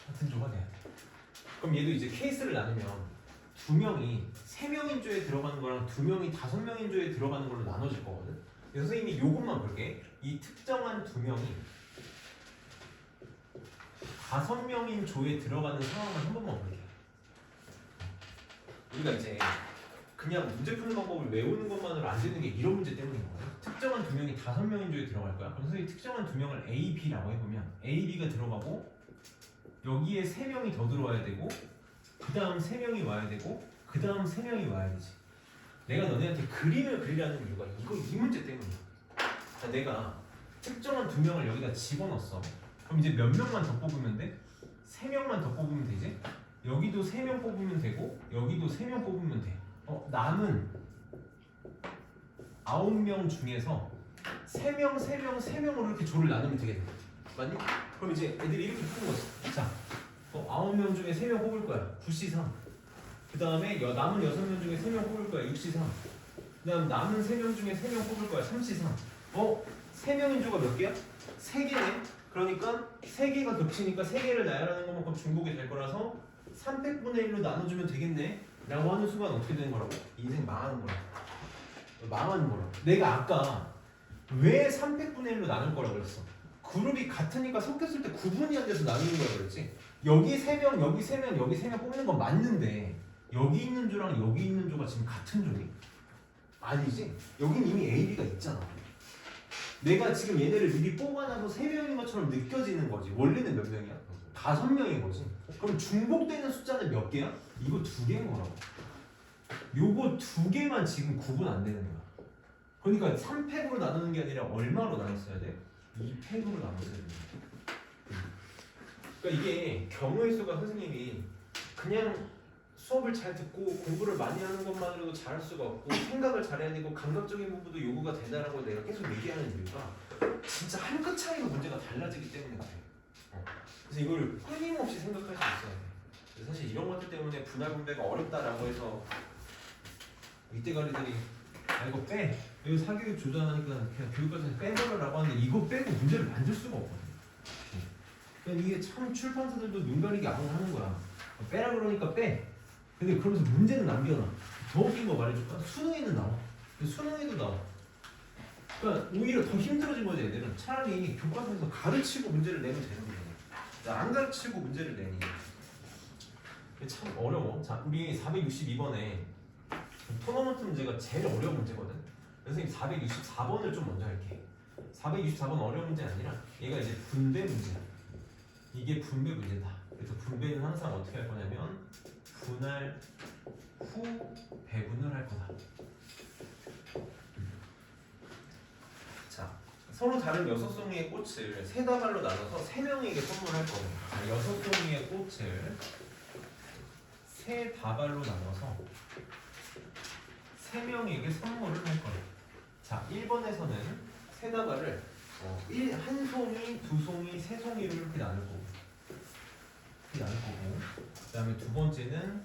같은 조가 돼야 돼. 그럼 얘도 이제 케이스를 나누면 2명이 3명인 조에 들어가는 거랑 2명이 5명인 조에 들어가는 걸로 나눠질 거거든. 그래서 선생님이 요것만 볼게. 이 특정한 2명이 5명인 조에 들어가는 상황만 한 번만 볼게. 우리가 이제 그냥 문제 푸는 방법을 외우는 것만으로 안 되는 게 이런 문제 때문인 거거든. 특정한 2명이 5명인 조에 들어갈 거야. 그럼 선생님이 특정한 2명을 A, B라고 해보면 A, B가 들어가고 여기에 3명이 더 들어와야 되고 그 다음 3명이 와야 되고 그 다음 3명이 와야 되지. 내가 너네한테 그림을 그리라는 이유가 이 문제 때문이야. 자, 내가 특정한 두 명을 여기다 집어넣었어. 그럼 이제 몇 명만 더 뽑으면 돼? 3명만 더 뽑으면 되지? 여기도 3명 뽑으면 되고 여기도 3명 뽑으면 돼. 남은 9명 중에서 3명, 3명, 3명으로 이렇게 조를 나누면 되겠네. 맞니? 그럼 이제 애들이 이렇게 푸는 거지. 자, 9명 중에 3명 뽑을 거야. 9C3. 그 다음에 남은 6명 중에 3명 뽑을 거야. 6C3. 그 다음 남은 3명 중에 3명 뽑을 거야. 3C3. 3명인 조가 몇 개야? 3개네. 그러니까 3개가 겹치니까 3개를 나열하는 것만큼 중복이 될 거라서 300분의 1로 나눠주면 되겠네 라고 하는 순간 어떻게 되는 거라고? 인생 망하는 거라고. 망하는 거라고. 내가 아까 왜 300분의 1로 나눌 거라고 그랬어? 그룹이 같으니까 섞였을 때 구분이 안 돼서 나누는 거라고 그랬지. 여기 3명, 여기 3명, 여기 3명 뽑는 건 맞는데 여기 있는 조랑 여기 있는 조가 지금 같은 조니? 아니지. 여긴 이미 A, B가 있잖아. 내가 지금 얘네를 미리 뽑아놔서 3명인 것처럼 느껴지는 거지. 원래는 몇 명이야? 5명인 거지. 그럼 중복되는 숫자는 몇 개야? 이거 2개인 거라고. 요거 2개만 지금 구분 안 되는 거야. 그러니까 3팩으로 나누는 게 아니라 얼마로 나눴어야 돼? 2팩으로 나눴어야 돼. 그러니까 이게 경우의 수가 선생님이 그냥 수업을 잘 듣고 공부를 많이 하는 것만으로도 잘할 수가 없고 생각을 잘해야 되고 감각적인 부분도 요구가 된다라고 내가 계속 얘기하는 이유가 진짜 한 끗 차이로 문제가 달라지기 때문에 그래. 그래서 이걸 끊임없이 생각할 수 있어야 돼. 그래서 사실 이런 것들 때문에 분할 분배가 어렵다라고 해서 윗대가리들이 이거 빼. 이거 사교육 조장하니까 그냥 교육과정에서 빼버려라고 하는데 이거 빼고 문제를 만들 수가 없거든. 그러니까 이게 참 출판사들도 눈 가리게 안 하는 거야. 빼라 그러니까 빼. 근데 그러면서 문제는 안 변화. 더 웃긴 거 말해줄까? 수능에는 나와. 수능에도 나와. 그러니까 오히려 더 힘들어진 거지 애들은. 차라리 교과서에서 가르치고 문제를 내면 되는 거야. 안 가르치고 문제를 내니. 참 어려워. 자, 우리 462번에 토너먼트 문제가 제일 어려운 문제거든. 선생님 464번을 좀 먼저 할게. 464번 어려운 문제 아니라 얘가 이제 분배 문제야. 이게 분배 문제다. 그래서 분배는 항상 어떻게 할 거냐면 분할 후 배분을 할 거다. 자, 서로 다른 6송이의 꽃을 3다발로 나눠서 3명에게 선물할 거예요. 자, 6송이의 꽃을 3다발로 나눠서 3명에게 선물을 할 거예요. 자, 1번에서는 3다발을 한 송이, 2송이, 3송이로 이렇게 나눌 거고 그 다음에 두 번째는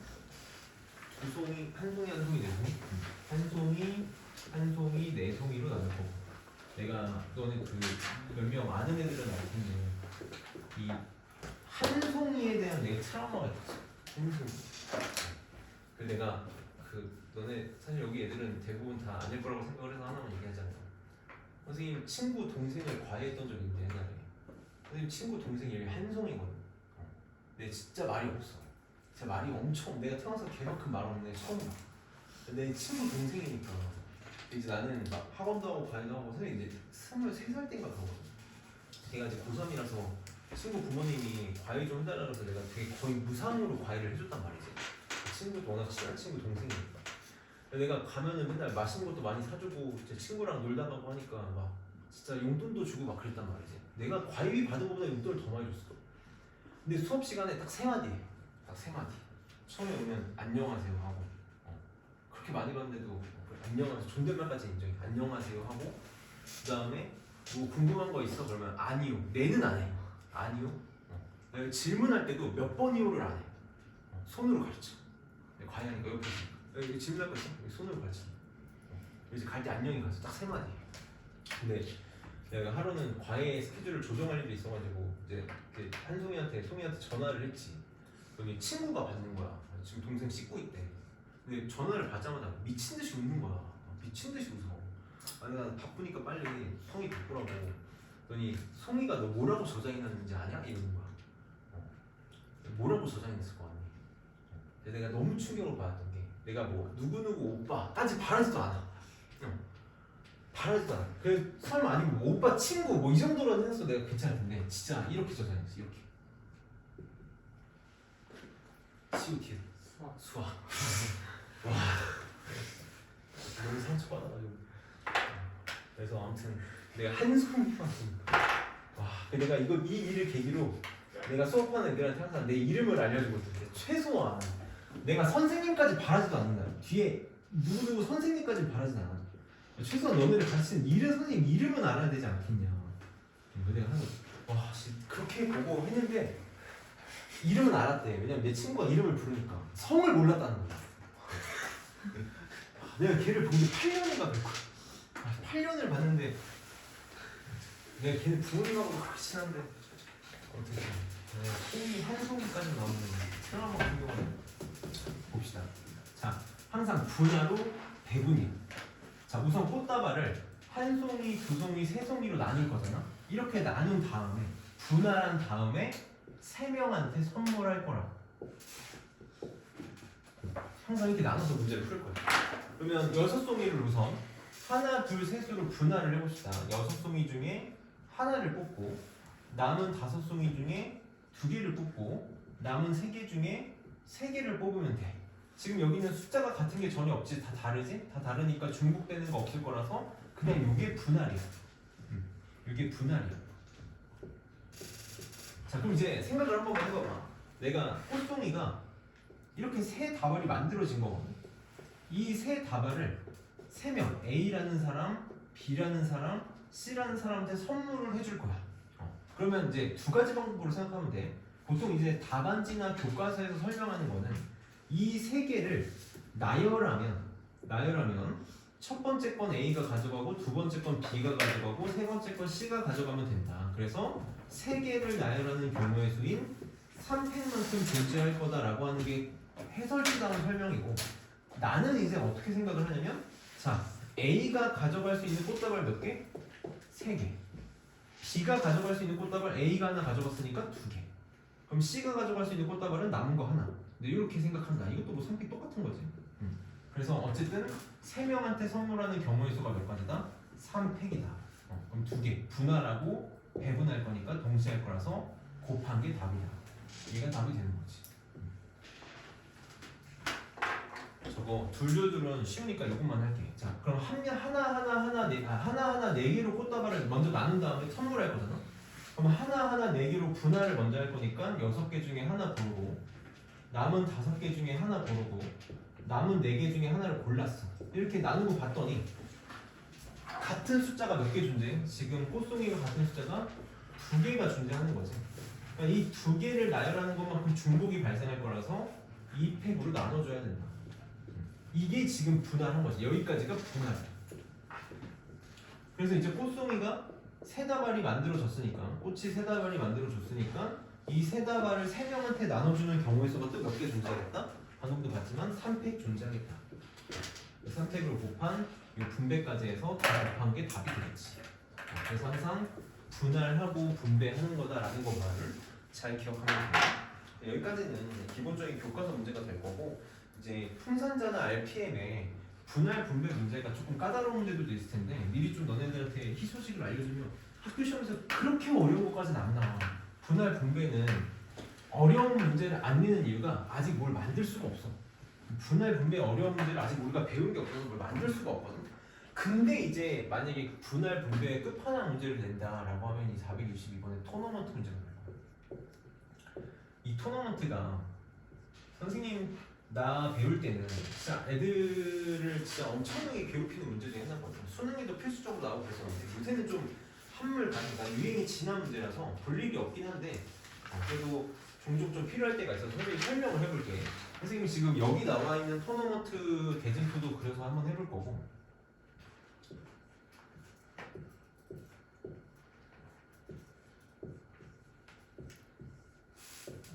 2송이, 한 송이, 한 송이, 4송이 한 송이, 한 송이, 4송이로 나눌 거고 내가 너네 그 몇 명 아는 애들은 알 텐데 이 한 송이에 대한 내가 트라우마가 있었어. 한 송이. 그래서 내가 너네 사실 여기 애들은 대부분 다 아닐 거라고 생각을 해서 하나만 얘기하지 않아. 선생님 친구 동생을 과외했던 적이 있는데 옛날에 선생님 친구 동생이 여기 한 송이거든. 근데 진짜 말이 없어. 진짜 말이 엄청 내가 태어나서 걔만큼 말 없는 애 처음 봐. 내 친구 동생이니까 이제 나는 막 학원도 하고 과외도 하고 선생님 이제 23살 때인가 그러거든. 걔가 이제 고3이라서 친구 부모님이 과외 좀 해달라고 해서 내가 되게 거의 무상으로 과외를 해줬단 말이지. 친구도 워낙 친한 친구 동생이니까. 내가 가면은 맨날 맛있는 것도 많이 사주고 이제 친구랑 놀다 가고 하니까 막 진짜 용돈도 주고 막 그랬단 말이지. 내가 과외비 받은 것보다 용돈을 더 많이 줬어. 근데 수업 시간에 딱 3마디. 딱 3마디. 처음에 오면 안녕하세요 하고 그렇게 많이 봤는데도 안녕하세요 존댓말까지 인정해. 안녕하세요 하고 그 다음에 뭐 궁금한 거 있어? 그러면 아니요. 내는 안 해. 아니요. 질문할 때도 몇 번이요를 안 해. 손으로 가르쳐. 과외하니까 여기 질문할 거 있어? 여기 손으로 가르쳐. 이제 갈 때 안녕히 가서 딱 3마디. 근데 내가 하루는 과외 스케줄을 조정할 일이 있어가지고 이제 한송이한테 전화를 했지. 그러니 친구가 받는 거야. 지금 동생 씻고 있대. 근데 전화를 받자마자 미친 듯이 웃는 거야. 미친 듯이 웃어. 아니 난 바쁘니까 빨리 송이 바꾸라고. 그러니 송이가 너 뭐라고 저장해놨는지 아냐? 이러는 거야. 뭐라고 저장했을 거 아니야. 근데 내가 너무 충격을 받았던 게 내가 뭐 누구누구 오빠까지 바라지도 않아. 바라지도 않아. 그 설마 아니고 뭐 오빠 친구 뭐 이 정도로는 해서 내가 괜찮을 텐데 진짜 이렇게 저장했어. 이렇게. COT 수학. 와. 너무 상처받아가지고. 그래서 아무튼 내가 한숨만 와, 내가 이 일을 계기로 내가 수업하는 애들한테 항상 내 이름을 알려주거든. 최소한 내가 선생님까지 바라지도 않는다. 뒤에 누구 선생님까지 바라지도 않아. 최소한 너네를 가르치는 이름 선생님 이름은 알아야 되지 않겠냐. 내가 하는 와, 그렇게 보고 했는데 이름은 알았대. 왜냐면 내 친구가 이름을 부르니까 성을 몰랐다는 거야. 내가 걔를 본 게 8년인가 됐고 8년을 봤는데 내가 걔네 부모님하고도 그렇게 친한데 어떻게 송이 한 송이까지 나오는 트라우마 같은 경우는 봅시다. 자, 항상 분야로 배분이야. 자, 우선 꽃다발을 한 송이, 두 송이, 세 송이로 나눌 거잖아. 이렇게 나눈 다음에 분할한 다음에 3명한테 선물할 거라. 항상 이렇게 나눠서 문제를 풀 거야. 그러면 6송이를 우선 하나, 둘, 셋으로 분할을 해봅시다. 6송이 중에 하나를 뽑고 남은 5송이 중에 2개를 뽑고 남은 3개 중에 3개를 뽑으면 돼. 지금 여기는 숫자가 같은 게 전혀 없지. 다 다르지? 다 다르니까 중복되는 거 없을 거라서 그냥 이게 분할이야. 이게 분할이야. 자, 그럼 이제 생각을 한번 해봐봐. 내가 꽃송이가 이렇게 세 다발이 만들어진 거거든. 이 세 다발을 3명, A라는 사람, B라는 사람, C라는 사람한테 선물을 해줄 거야. 그러면 이제 두 가지 방법으로 생각하면 돼. 보통 이제 답안지나 교과서에서 설명하는 거는 이 세 개를 나열하면 첫 번째 건 A가 가져가고 두 번째 건 B가 가져가고 세 번째 건 C가 가져가면 된다. 그래서 세 개를 나열하는 경우의 수인 3팩만큼 존재할 거다라고 하는 게 해설지다운 설명이고, 나는 이제 어떻게 생각을 하냐면, 자, A가 가져갈 수 있는 꽃다발 몇 개? 3개. B가 가져갈 수 있는 꽃다발 A가 하나 가져갔으니까 2개. 그럼 C가 가져갈 수 있는 꽃다발은 남은 거 하나. 근데 이렇게 생각한다. 이것도 뭐 성격 똑같은 거지. 그래서 어쨌든 3명한테 선물하는 경우의 수가 몇 가지다? 3팩이다. 그럼 2개. 분할하고 배분할 거니까 동시에 할 거라서 곱한 게 답이다. 얘가 답이 되는 거지. 저거 둘둘둘은 쉬우니까 이것만 할게. 자, 그럼 하나하나 4개로 꽃다발을 먼저 나눈 다음에 선물할 거잖아. 그럼 하나하나 4개로 분할을 먼저 할 거니까 6개 중에 하나 고르고, 남은 5개 중에 하나 고르고, 남은 4개 중에 하나를 골랐어. 이렇게 나누고 봤더니 같은 숫자가 몇 개 존재해? 지금 꽃송이가 같은 숫자가 2개가 존재하는 거지. 그러니까 이 2개를 나열하는 것만큼 중복이 발생할 거라서 2팩으로 나눠줘야 된다. 이게 지금 분할한 거지. 여기까지가 분할. 그래서 이제 꽃송이가 3다발이 만들어졌으니까, 꽃이 3다발이 만들어졌으니까 이 3다발을 3명한테 나눠주는 경우의 수가 또 몇 개 존재하겠다? 방금도 봤지만 3팩 존재하겠다. 3팩으로 곱한 이 분배까지 해서 다 곱한 게 답이 되겠지. 그래서 항상 분할하고 분배하는 거다라는 것만을 잘 기억하면 됩니다. 여기까지는 기본적인 교과서 문제가 될 거고, 이제 풍산자나 RPM에 분할 분배 문제가 조금 까다로운 문제들도 있을 텐데 미리 좀 너네들한테 희소식을 알려주면 학교 시험에서 그렇게 어려운 것까지는 안 나와. 분할 분배는 어려운 문제를 안 내는 이유가 아직 뭘 만들 수가 없어. 분할 분배 어려운 문제를 아직 우리가 배운 게 없어서 뭘 만들 수가 없거든. 근데 이제 만약에 분할 분배의 끝판왕 문제를 낸다라고 하면 이 462번의 토너먼트 문제가 나와요. 이 토너먼트가 선생님 나 배울 때는 진짜 애들을 진짜 엄청나게 괴롭히는 문제 중에 하나거든요. 수능에도 필수적으로 나오고 그랬었는데 요새는 좀 한물 가니까 유행이 지난 문제라서 볼 일이 없긴 한데 그래도 종종 좀 필요할 때가 있어서 선생님이 설명을 해볼게. 선생님이 지금 여기 나와 있는 토너먼트 대진표도 그래서 한번 해볼 거고,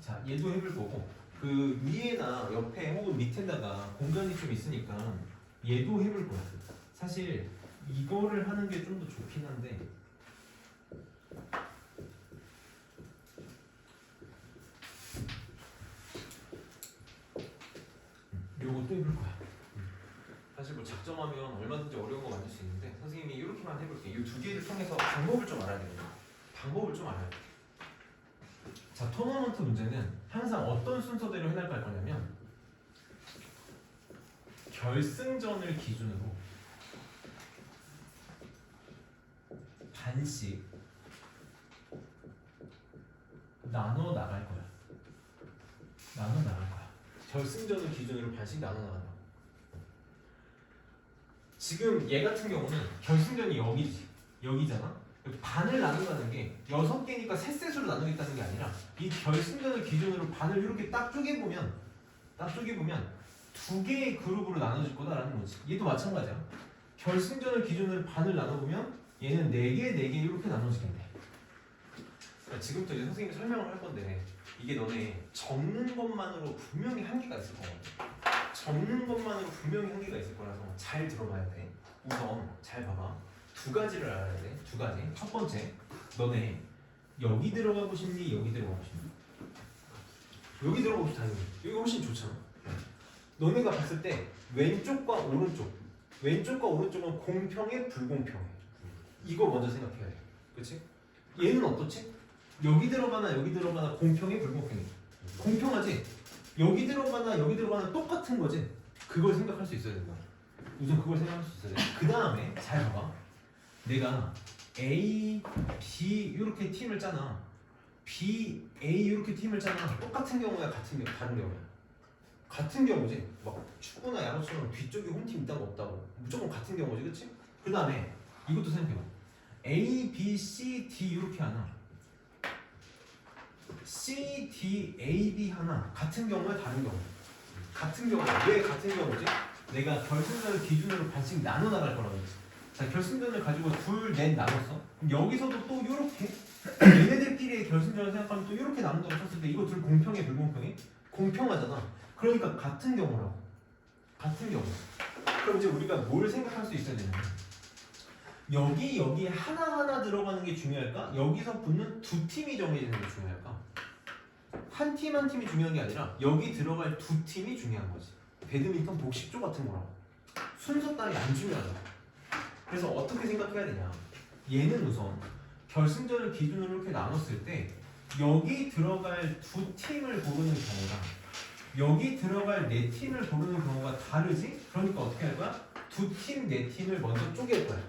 자 얘도 해볼 거고, 그 위에나 옆에 혹은 밑에다가 공간이 좀 있으니까 얘도 해볼 거야. 사실 이거를 하는 게 좀 더 좋긴 한데 요것도 해볼 거야. 사실 뭐 작정하면 얼마든지 어려운 거 만들 수 있는데 선생님이 이렇게만 해볼게. 이 2개를 통해서 방법을 좀 알아야 되거든. 방법을 좀 알아야 돼. 자, 토너먼트 문제는 항상 어떤 순서대로 해나갈 거냐면 결승전을 기준으로 반씩 나눠 나갈 거야. 나눠 나갈 거야. 결승전을 기준으로 반씩 나눠 나간다. 지금 얘 같은 경우는 결승전이 여기잖아. 반을 나눈다는 게 6개니까 3셋으로 나누겠다는 게 아니라 이 결승전을 기준으로 반을 이렇게 딱 쪼개보면 2개의 그룹으로 나눠질 거다라는 거지. 얘도 마찬가지야. 결승전을 기준으로 반을 나눠보면 얘는 4개 이렇게 나눠지겠네. 그러니까 지금부터 이제 선생님이 설명을 할 건데 이게 너네 적는 것만으로 분명히 한계가 있을 거거든. 적는 것만으로 분명히 한계가 있을 거라서 잘 들어봐야 돼. 우선 잘 봐봐. 2가지를 알아야 돼. 2가지. 첫 번째, 너네 여기 들어가고 싶니? 여기 들어가고 싶니? 여기 들어가고 싶다니. 여기 훨씬 좋잖아. 너네가 봤을 때 왼쪽과 오른쪽은 공평해, 불공평해. 이거 먼저 생각해야 돼. 그렇지? 얘는 어떻지? 여기 들어가나 공평해, 불공평해. 공평하지? 여기 들어가나 똑같은 거지? 그걸 생각할 수 있어야 된다. 우선 그걸 생각할 수 있어야 돼. 그 다음에 잘 봐봐. 내가 A, B 이렇게 팀을 짜나 B, A 이렇게 팀을 짜나 똑같은 경우야 다른 경우야? 같은 경우지. 막 축구나 야구처럼 뒤쪽에 홈팀 있다고 없다고 무조건 같은 경우지. 그치? 그 다음에 이것도 생각해봐. A, B, C, D 이렇게 하나 C, D, A, B 하나 같은 경우야 다른 경우야? 같은 경우야. 왜 같은 경우지? 내가 결승전을 기준으로 반씩 나눠 나갈 거라고 했지. 자, 결승전을 가지고 둘, 넷 나눴어. 그럼 여기서도 또 이렇게 얘네들끼리의 결승전을 생각하면 또 이렇게 나눈다고 쳤을 때 이거 둘 공평해, 불공평해? 공평하잖아. 그러니까 같은 경우라고. 같은 경우. 그럼 이제 우리가 뭘 생각할 수 있어야 되냐면 여기에 하나하나 들어가는 게 중요할까? 여기서 붙는 2팀이 정해지는 게 중요할까? 한 팀 한 팀이 중요한 게 아니라 여기 들어갈 2팀이 중요한 거지. 배드민턴 복식조 같은 거라고. 순서 따위 안 중요하다. 그래서 어떻게 생각해야 되냐? 얘는 우선 결승전을 기준으로 이렇게 나눴을 때 여기 들어갈 2팀을 고르는 경우랑 여기 들어갈 4팀을 고르는 경우가 다르지? 그러니까 어떻게 할 거야? 2팀, 4팀을 먼저 쪼갤 거야.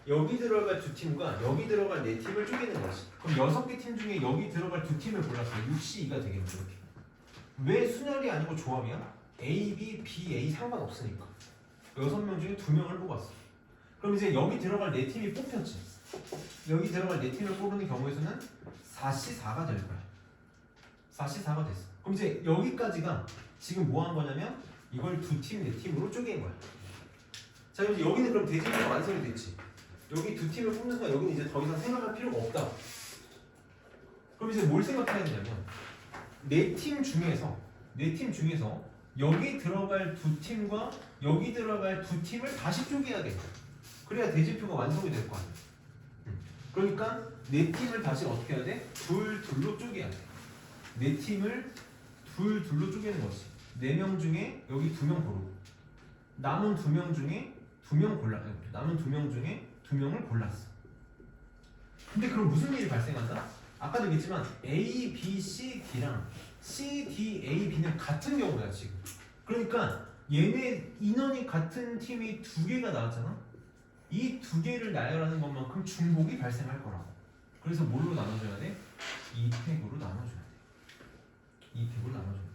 여기 들어갈 2팀과 여기 들어갈 4팀을 쪼개는 거지. 그럼 6개 팀 중에 여기 들어갈 2팀을 골랐어. 6C2가 되겠네. 이렇게. 왜 순열이 아니고 조합이야? A, B, B, A 상관없으니까. 6명 중에 2명을 뽑았어. 그럼 이제 여기 들어갈 4팀이 뽑혔지. 여기 들어갈 4팀을 뽑는 경우에서는 4C4가 될 거야. 4C4가 됐어. 그럼 이제 여기까지가 지금 뭐 한 거냐면 이걸 2팀, 4팀으로 쪼갠 거야. 자, 이제 여기는 그럼 대진표가 완성이 됐지. 여기 2팀을 뽑는 순간 여기는 이제 더 이상 생각할 필요가 없다. 그럼 이제 뭘 생각해야 되냐면 4팀 중에서 여기 들어갈 2팀과 여기 들어갈 2팀을 다시 쪼개야 돼. 그래야 대진표가 완성이 될 거 아니야. 그러니까 4팀을 다시 어떻게 해야 돼? 둘로 쪼개야 돼. 4팀을 둘로 쪼개는 거지. 4명 중에 여기 2명 고르고 남은 2명 중에 2명 을 골랐어. 근데 그럼 무슨 일이 발생한다? 아까도 얘기했지만 A, B, C, D랑 C, D, A, B는 같은 경우야 지금. 그러니까 얘네 인원이 같은 팀이 2개가 나왔잖아. 이 2개를 나열하는 것만큼 중복이 발생할 거라고. 그래서 뭘로 나눠줘야 돼? 2팩으로 나눠줘야 돼. 2팩으로 나눠줘야 돼.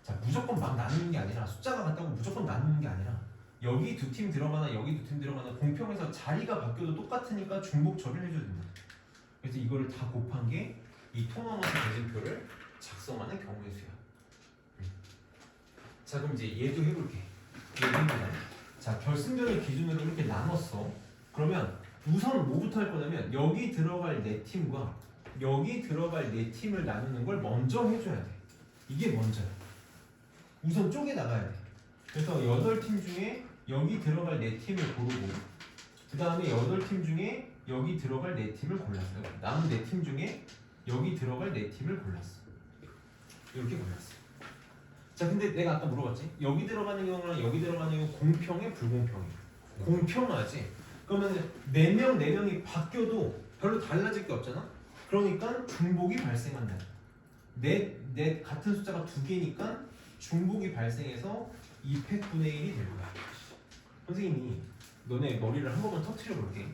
자, 무조건 막 나누는 게 아니라 숫자가 같다고 무조건 나누는 게 아니라 여기 2팀 들어가나 여기 2팀 들어가나 공평해서 자리가 바뀌어도 똑같으니까 중복 처리를 해줘야 된다. 그래서 이거를 다 곱한 게 이 토너먼트 대진표를 작성하는 경우의 수야. 자, 그럼 이제 얘도 해볼게. 자, 결승전을 기준으로 이렇게 나눴어. 그러면 우선 뭐부터 할 거냐면 여기 들어갈 4팀과 여기 들어갈 4팀을 나누는 걸 먼저 해줘야 돼. 이게 먼저야. 우선 쪼개 나가야 돼. 그래서 8팀 중에 여기 들어갈 4팀을 고르고 그 다음에 8팀 중에 여기 들어갈 4팀을 골랐어요. 남은 4팀 중에 여기 들어갈 4팀을 골랐어. 이렇게 골랐어. 자, 근데 내가 아까 물어봤지? 여기 들어가는 경우랑 여기 들어가는 경우 공평해? 불공평해? 공평하지? 그러면 4명이 바뀌어도 별로 달라질 게 없잖아? 그러니까 중복이 발생한다. 넷 같은 숫자가 2개니까 중복이 발생해서 2팩분의 1이 될 거야. 선생님이 너네 머리를 한 번만 터트려 볼게.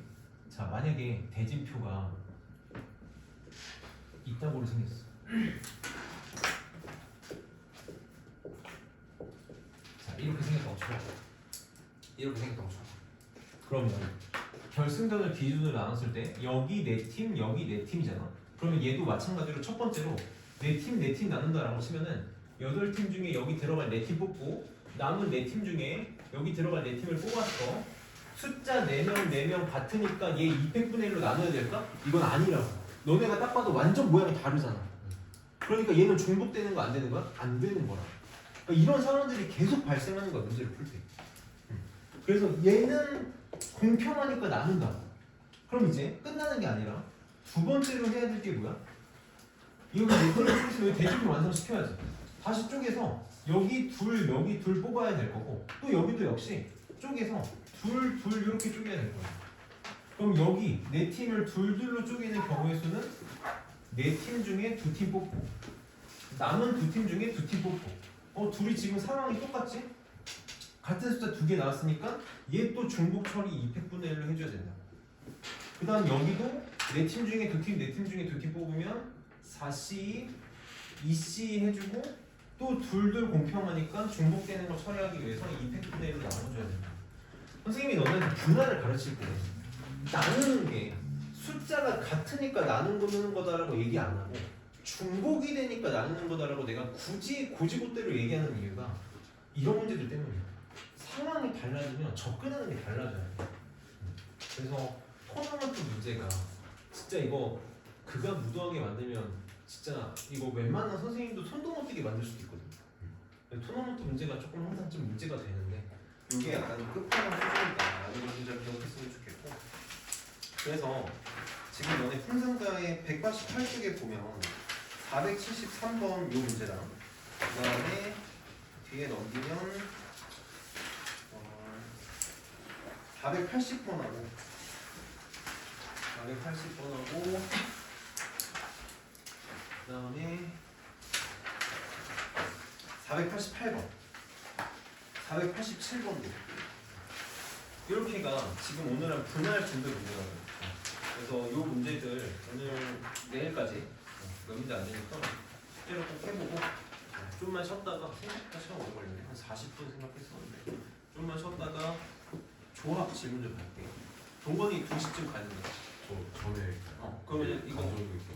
자, 만약에 대진표가 이따구로 생겼어. 자, 이렇게 생겼다고 쳐. 이렇게 생겼다고 쳐. 그러면 결승전을 기준으로 나눴을 때 여기 네 팀, 여기 네 팀이잖아. 그러면 얘도 마찬가지로 첫 번째로 네 팀 나눈다라고 치면은 8팀 중에 여기 들어갈 4팀 뽑고 남은 4팀 중에 여기 들어갈 4팀을 뽑았어. 숫자 4명 같으니까 얘 200분의 1로 나눠야 될까? 이건 아니라고. 너네가 딱 봐도 완전 모양이 다르잖아. 그러니까 얘는 중복되는 거 안 되는 거야? 안 되는 거라. 그러니까 이런 상황들이 계속 발생하는 거야, 문제를 풀 때. 그래서 얘는 공평하니까 나눈다. 그럼 이제 끝나는 게 아니라 두 번째로 해야 될 게 뭐야? 이거 네트워크 대진표 완성시켜야지. 다시 쪼개서 여기 둘 뽑아야 될 거고 또 여기도 역시 쪼개서 둘 이렇게 쪼개야 될 거야. 그럼 여기 네 팀을 둘로 쪼개는 경우의 수는 네 팀 중에 2팀 뽑고 남은 2팀 중에 2팀 뽑고 둘이 지금 상황이 똑같지? 같은 숫자 2개 나왔으니까 얘 또 중복 처리 200분의 1로 해줘야 된다. 그 다음 여기도 네 팀 중에 2팀, 네 팀 중에 2팀 뽑으면 4C, 2C 해주고 또 둘 공평하니까 중복되는 걸 처리하기 위해서 200분의 1로 나눠줘야 된다. 선생님이 너네한테 분할을 가르칠 때 나누는 게 숫자가 같으니까 나누는 거다라고 얘기 안 하고 중복이 되니까 나누는 거다라고 내가 굳이 고지고대로 얘기하는 이유가 이런 문제들 때문이야. 상황이 달라지면 접근하는 게 달라져야 돼. 그래서 토너먼트 문제가 진짜 이거 그가 무도하게 만들면 진짜 이거 웬만한 선생님도 손도 못 대게 만들 수도 있거든. 토너먼트 문제가 조금 항상 좀 문제가 되는데 이게 약간 끝판왕 수준이다라는 걸 진짜 기억했으면 좋겠고. 그래서 지금 너네 풍성가의 188쪽에 보면 473번 요 문제랑 그 다음에 뒤에 넘기면 480번하고 그 다음에 488번 487번도 이렇게가 지금 오늘은 분할 진도 문제거든요. 그래서 이 문제들 오늘 내일까지 몇 문제 안 되니까 숙제를 꼭 해보고 좀만 쉬었다가 생각보다 시간 오래 걸리네. 한 40분 생각했었는데 좀만 쉬었다가 조합 질문 좀 할게요. 동건이 2시쯤 가야 된다. 전에 그러면 이거 가져오고 있어.